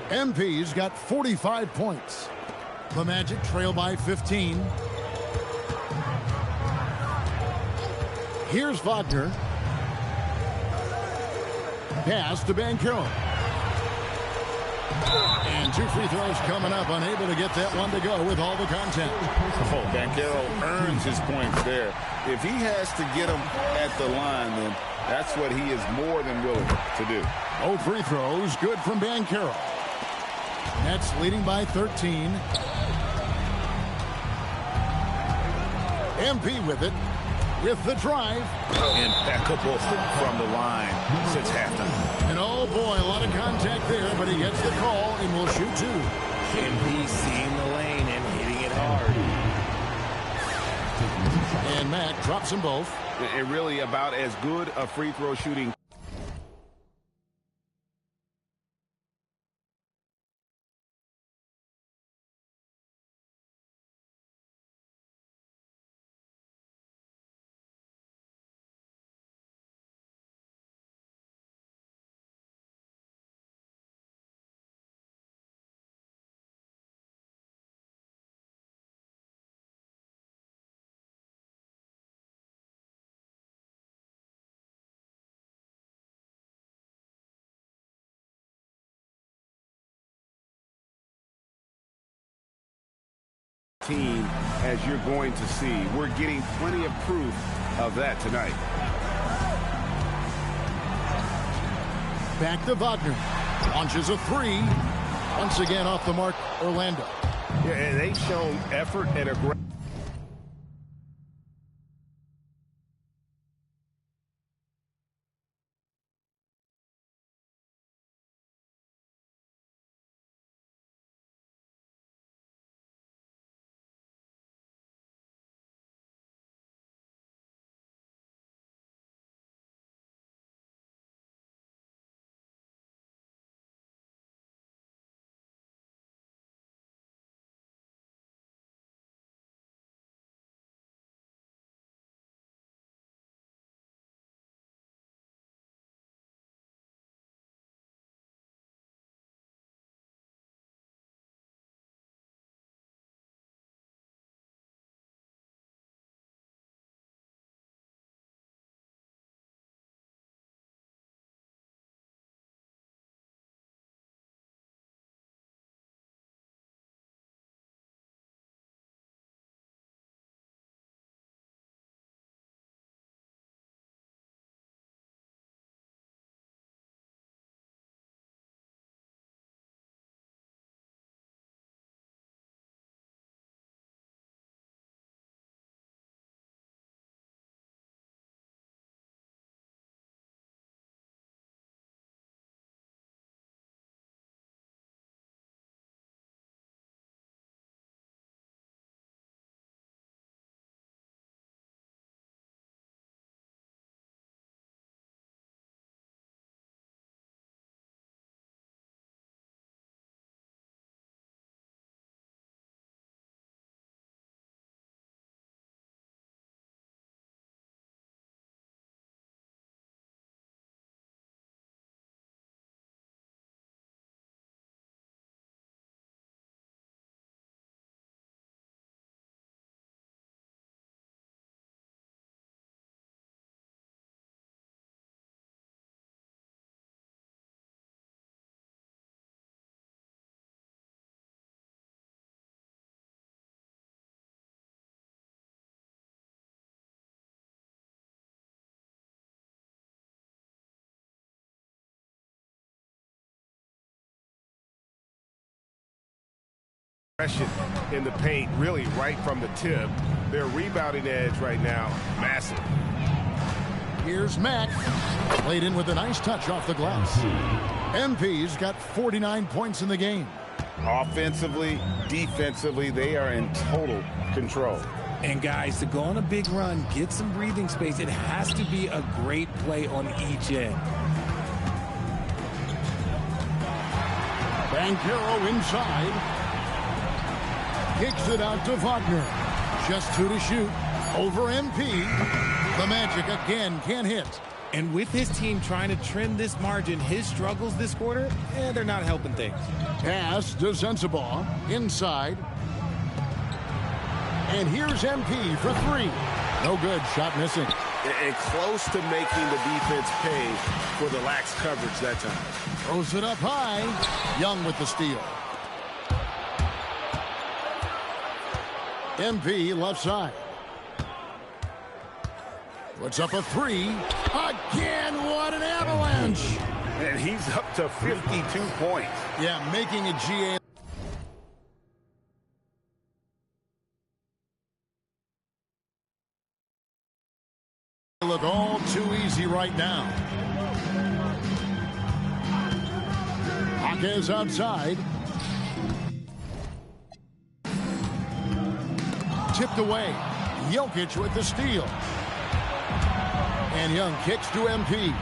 MP's got 45 points. The Magic trail by 15. Here's Wagner. Pass to Banchero. And 2 free throws coming up. Unable to get that one to go with all the contact. Oh, Banchero earns his points there. If he has to get them at the line, then that's what he is more than willing to do. 0 free throws. Good from Banchero. Nets leading by 13. MP with it. With the drive. Impeccable from the line since halftime. And oh boy, a lot of contact there, but he gets the call and will shoot 2. MP seeing the lane and hitting it hard. And Mack drops them both. And really about as good a free throw shooting. Team as you're going to see. We're getting plenty of proof of that tonight. Back to Wagner. Launches a 3. Once again off the mark, Orlando. Yeah, and they've shown effort and aggression. In the paint, really right from the tip. Their rebounding edge right now, massive. Here's Mack. Played in with a nice touch off the glass. MP's got 49 points in the game. Offensively, defensively, they are in total control. And guys, to go on a big run, get some breathing space, it has to be a great play on each end. Banchero inside. Kicks it out to Wagner. Just 2 to shoot. Over MP. The Magic again can't hit. And with his team trying to trim this margin, his struggles this quarter, they're not helping things. Pass to Sensabaugh. Inside. And here's MP for three. No good. Shot missing. And close to making the defense pay for the lax coverage that time. Throws it up high. Young with the steal. MP left side. Puts up a three. Again, what an avalanche. And he's up to 52 points. Yeah, making a GA. Look all too easy right now. Jaquez outside. Tipped away. Jokic with the steal. And Young kicks to MP.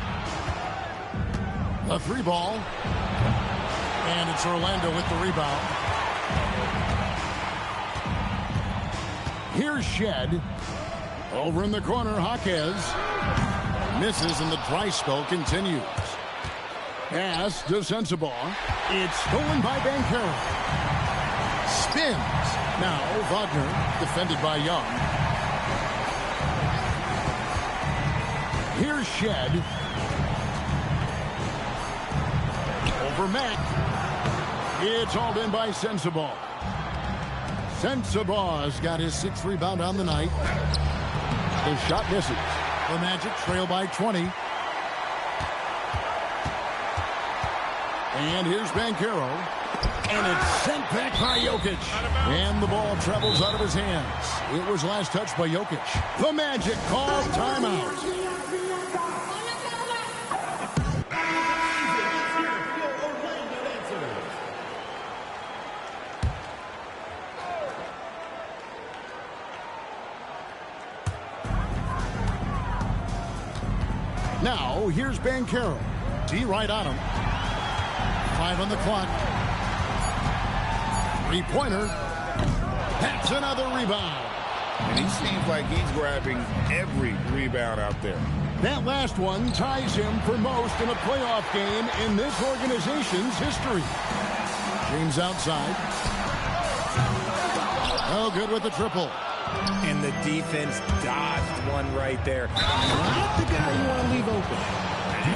A three ball. And it's Orlando with the rebound. Here's Shed. Over in the corner, Jaquez. Misses and the dry spell continues. Pass to Sensabaugh. It's stolen by Banchero. Spins. Now Wagner, defended by Young. Here's Shed. Over Mack. It's hauled in by Sensabaugh. Sensabaugh's got his sixth rebound on the night. The shot misses. The Magic trail by 20. And here's Banchero. And it's sent back by Jokic. And the ball travels out of his hands. It was last touched by Jokic. The Magic call timeout. Now, here's Banchero. D right on him. 5 on the clock. Three-pointer. That's another rebound. And he seems like he's grabbing every rebound out there. That last one ties him for most in a playoff game in this organization's history. James outside. Oh, good with the triple. And the defense dodged one right there. Not the guy you want to leave open.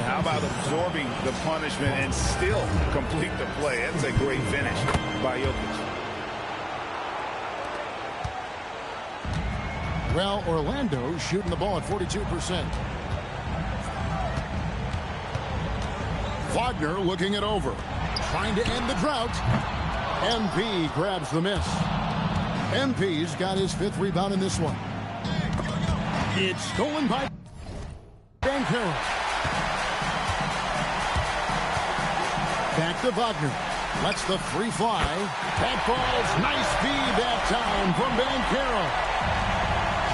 How about absorbing the punishment and still complete the play? That's a great finish by Jokic. Well, Orlando shooting the ball at 42%. Wagner looking it over. Trying to end the drought. MP grabs the miss. MP's got his fifth rebound in this one. It's stolen by Banchero. Back to Wagner. Lets the free fly. That ball's nice speed that time from Banchero.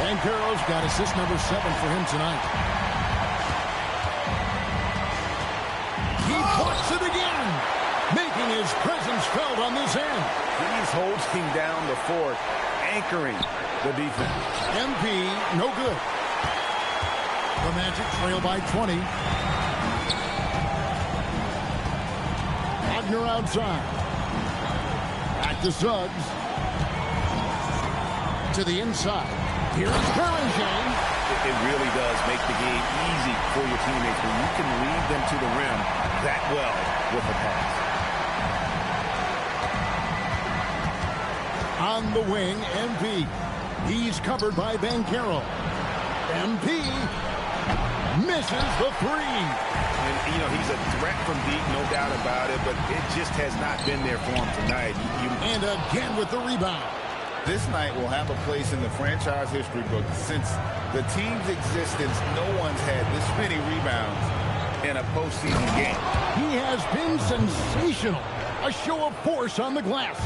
Banchero's got assist number 7 for him tonight. He puts it again, making his presence felt on this end. He's holding down the fort, anchoring the defense. MP, no good. The Magic trail by 20. Wagner outside. Back to Suggs. To the inside. Here's Berringer. It really does make the game easy for your teammates when you can lead them to the rim that well with a pass. On the wing, MP. He's covered by Banchero. MP misses the three. And, you know, he's a threat from deep, no doubt about it, but it just has not been there for him tonight. And again with the rebound. This night will have a place in the franchise history book. Since the team's existence, no one's had this many rebounds in a postseason game. He has been sensational. A show of force on the glass.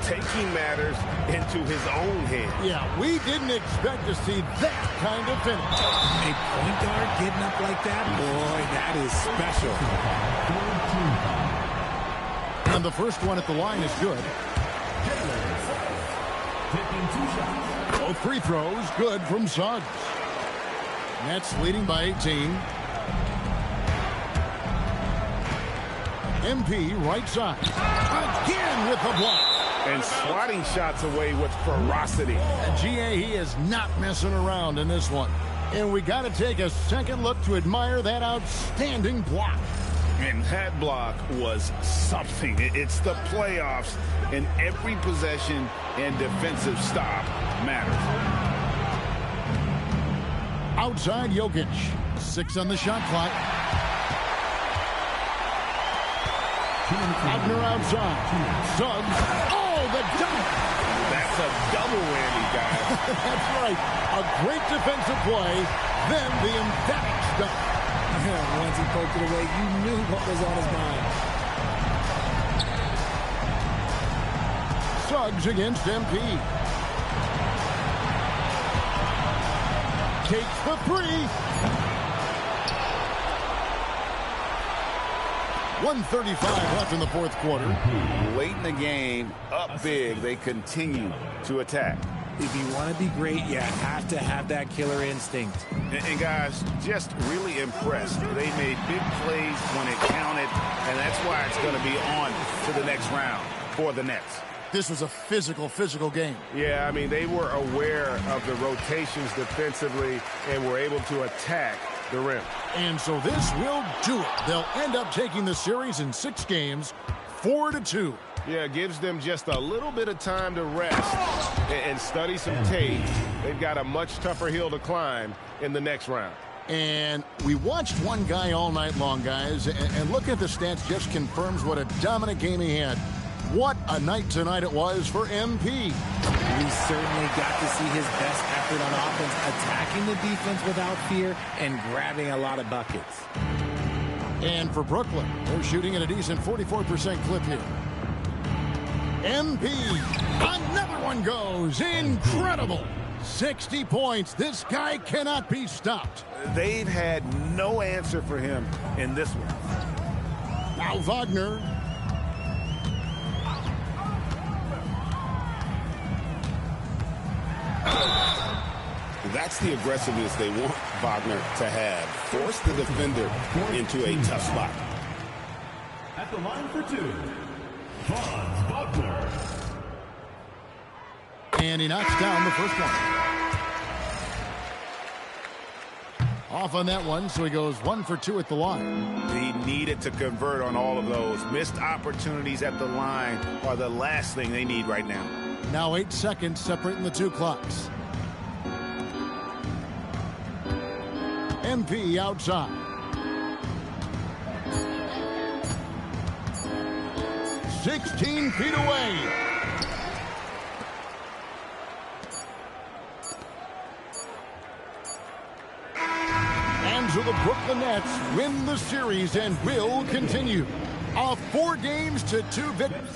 Taking matters into his own hands. Yeah, we didn't expect to see that kind of finish. A point guard getting up like that? Boy, that is special. And the first one at the line is good. Both free throws good from Suggs. Nets leading by 18. MP right side. Again with the block. And swatting shots away with ferocity. And GA, he is not messing around in this one. And we got to take a second look to admire that outstanding block. And that block was something. It's the playoffs, and every possession and defensive stop matters. Outside Jokic. 6 on the shot clock. Wagner outside. Suggs. Oh, the dunk. That's a double whammy, guys. That's right. A great defensive play, then the emphatic dunk. Once he poked it away, you knew what was on his mind. Suggs against MP. Takes the three. 1:35 left in the fourth quarter. Late in the game, up big, they continue to attack. If you want to be great, you have to have that killer instinct. And guys, just really impressed. They made big plays when it counted, and that's why it's going to be on to the next round for the Nets. This was a physical game. Yeah, I mean, they were aware of the rotations defensively and were able to attack the rim. And so this will do it. They'll end up taking the series in 6 games, 4-2. Yeah, it gives them just a little bit of time to rest and study some tape. They've got a much tougher hill to climb in the next round. And we watched one guy all night long, guys, and look at the stats just confirms what a dominant game he had. What a night tonight it was for MP. We certainly got to see his best effort on offense, attacking the defense without fear and grabbing a lot of buckets. And for Brooklyn, they're shooting at a decent 44% clip here. MP, another one goes. Incredible. 60 points. This guy cannot be stopped. They've had no answer for him in this one. Now Wagner. That's the aggressiveness they want Wagner to have. Force the defender into a tough spot. At the line for 2, Wagner. And he knocks down the first one. Off on that one, so he goes 1 for 2 at the line. He needed to convert on all of those. Missed opportunities at the line are the last thing they need right now. Now 8 seconds separating the 2 clocks. MP outside. "16 feet away." And so the Brooklyn Nets win the series and will continue. A 4-2 victory.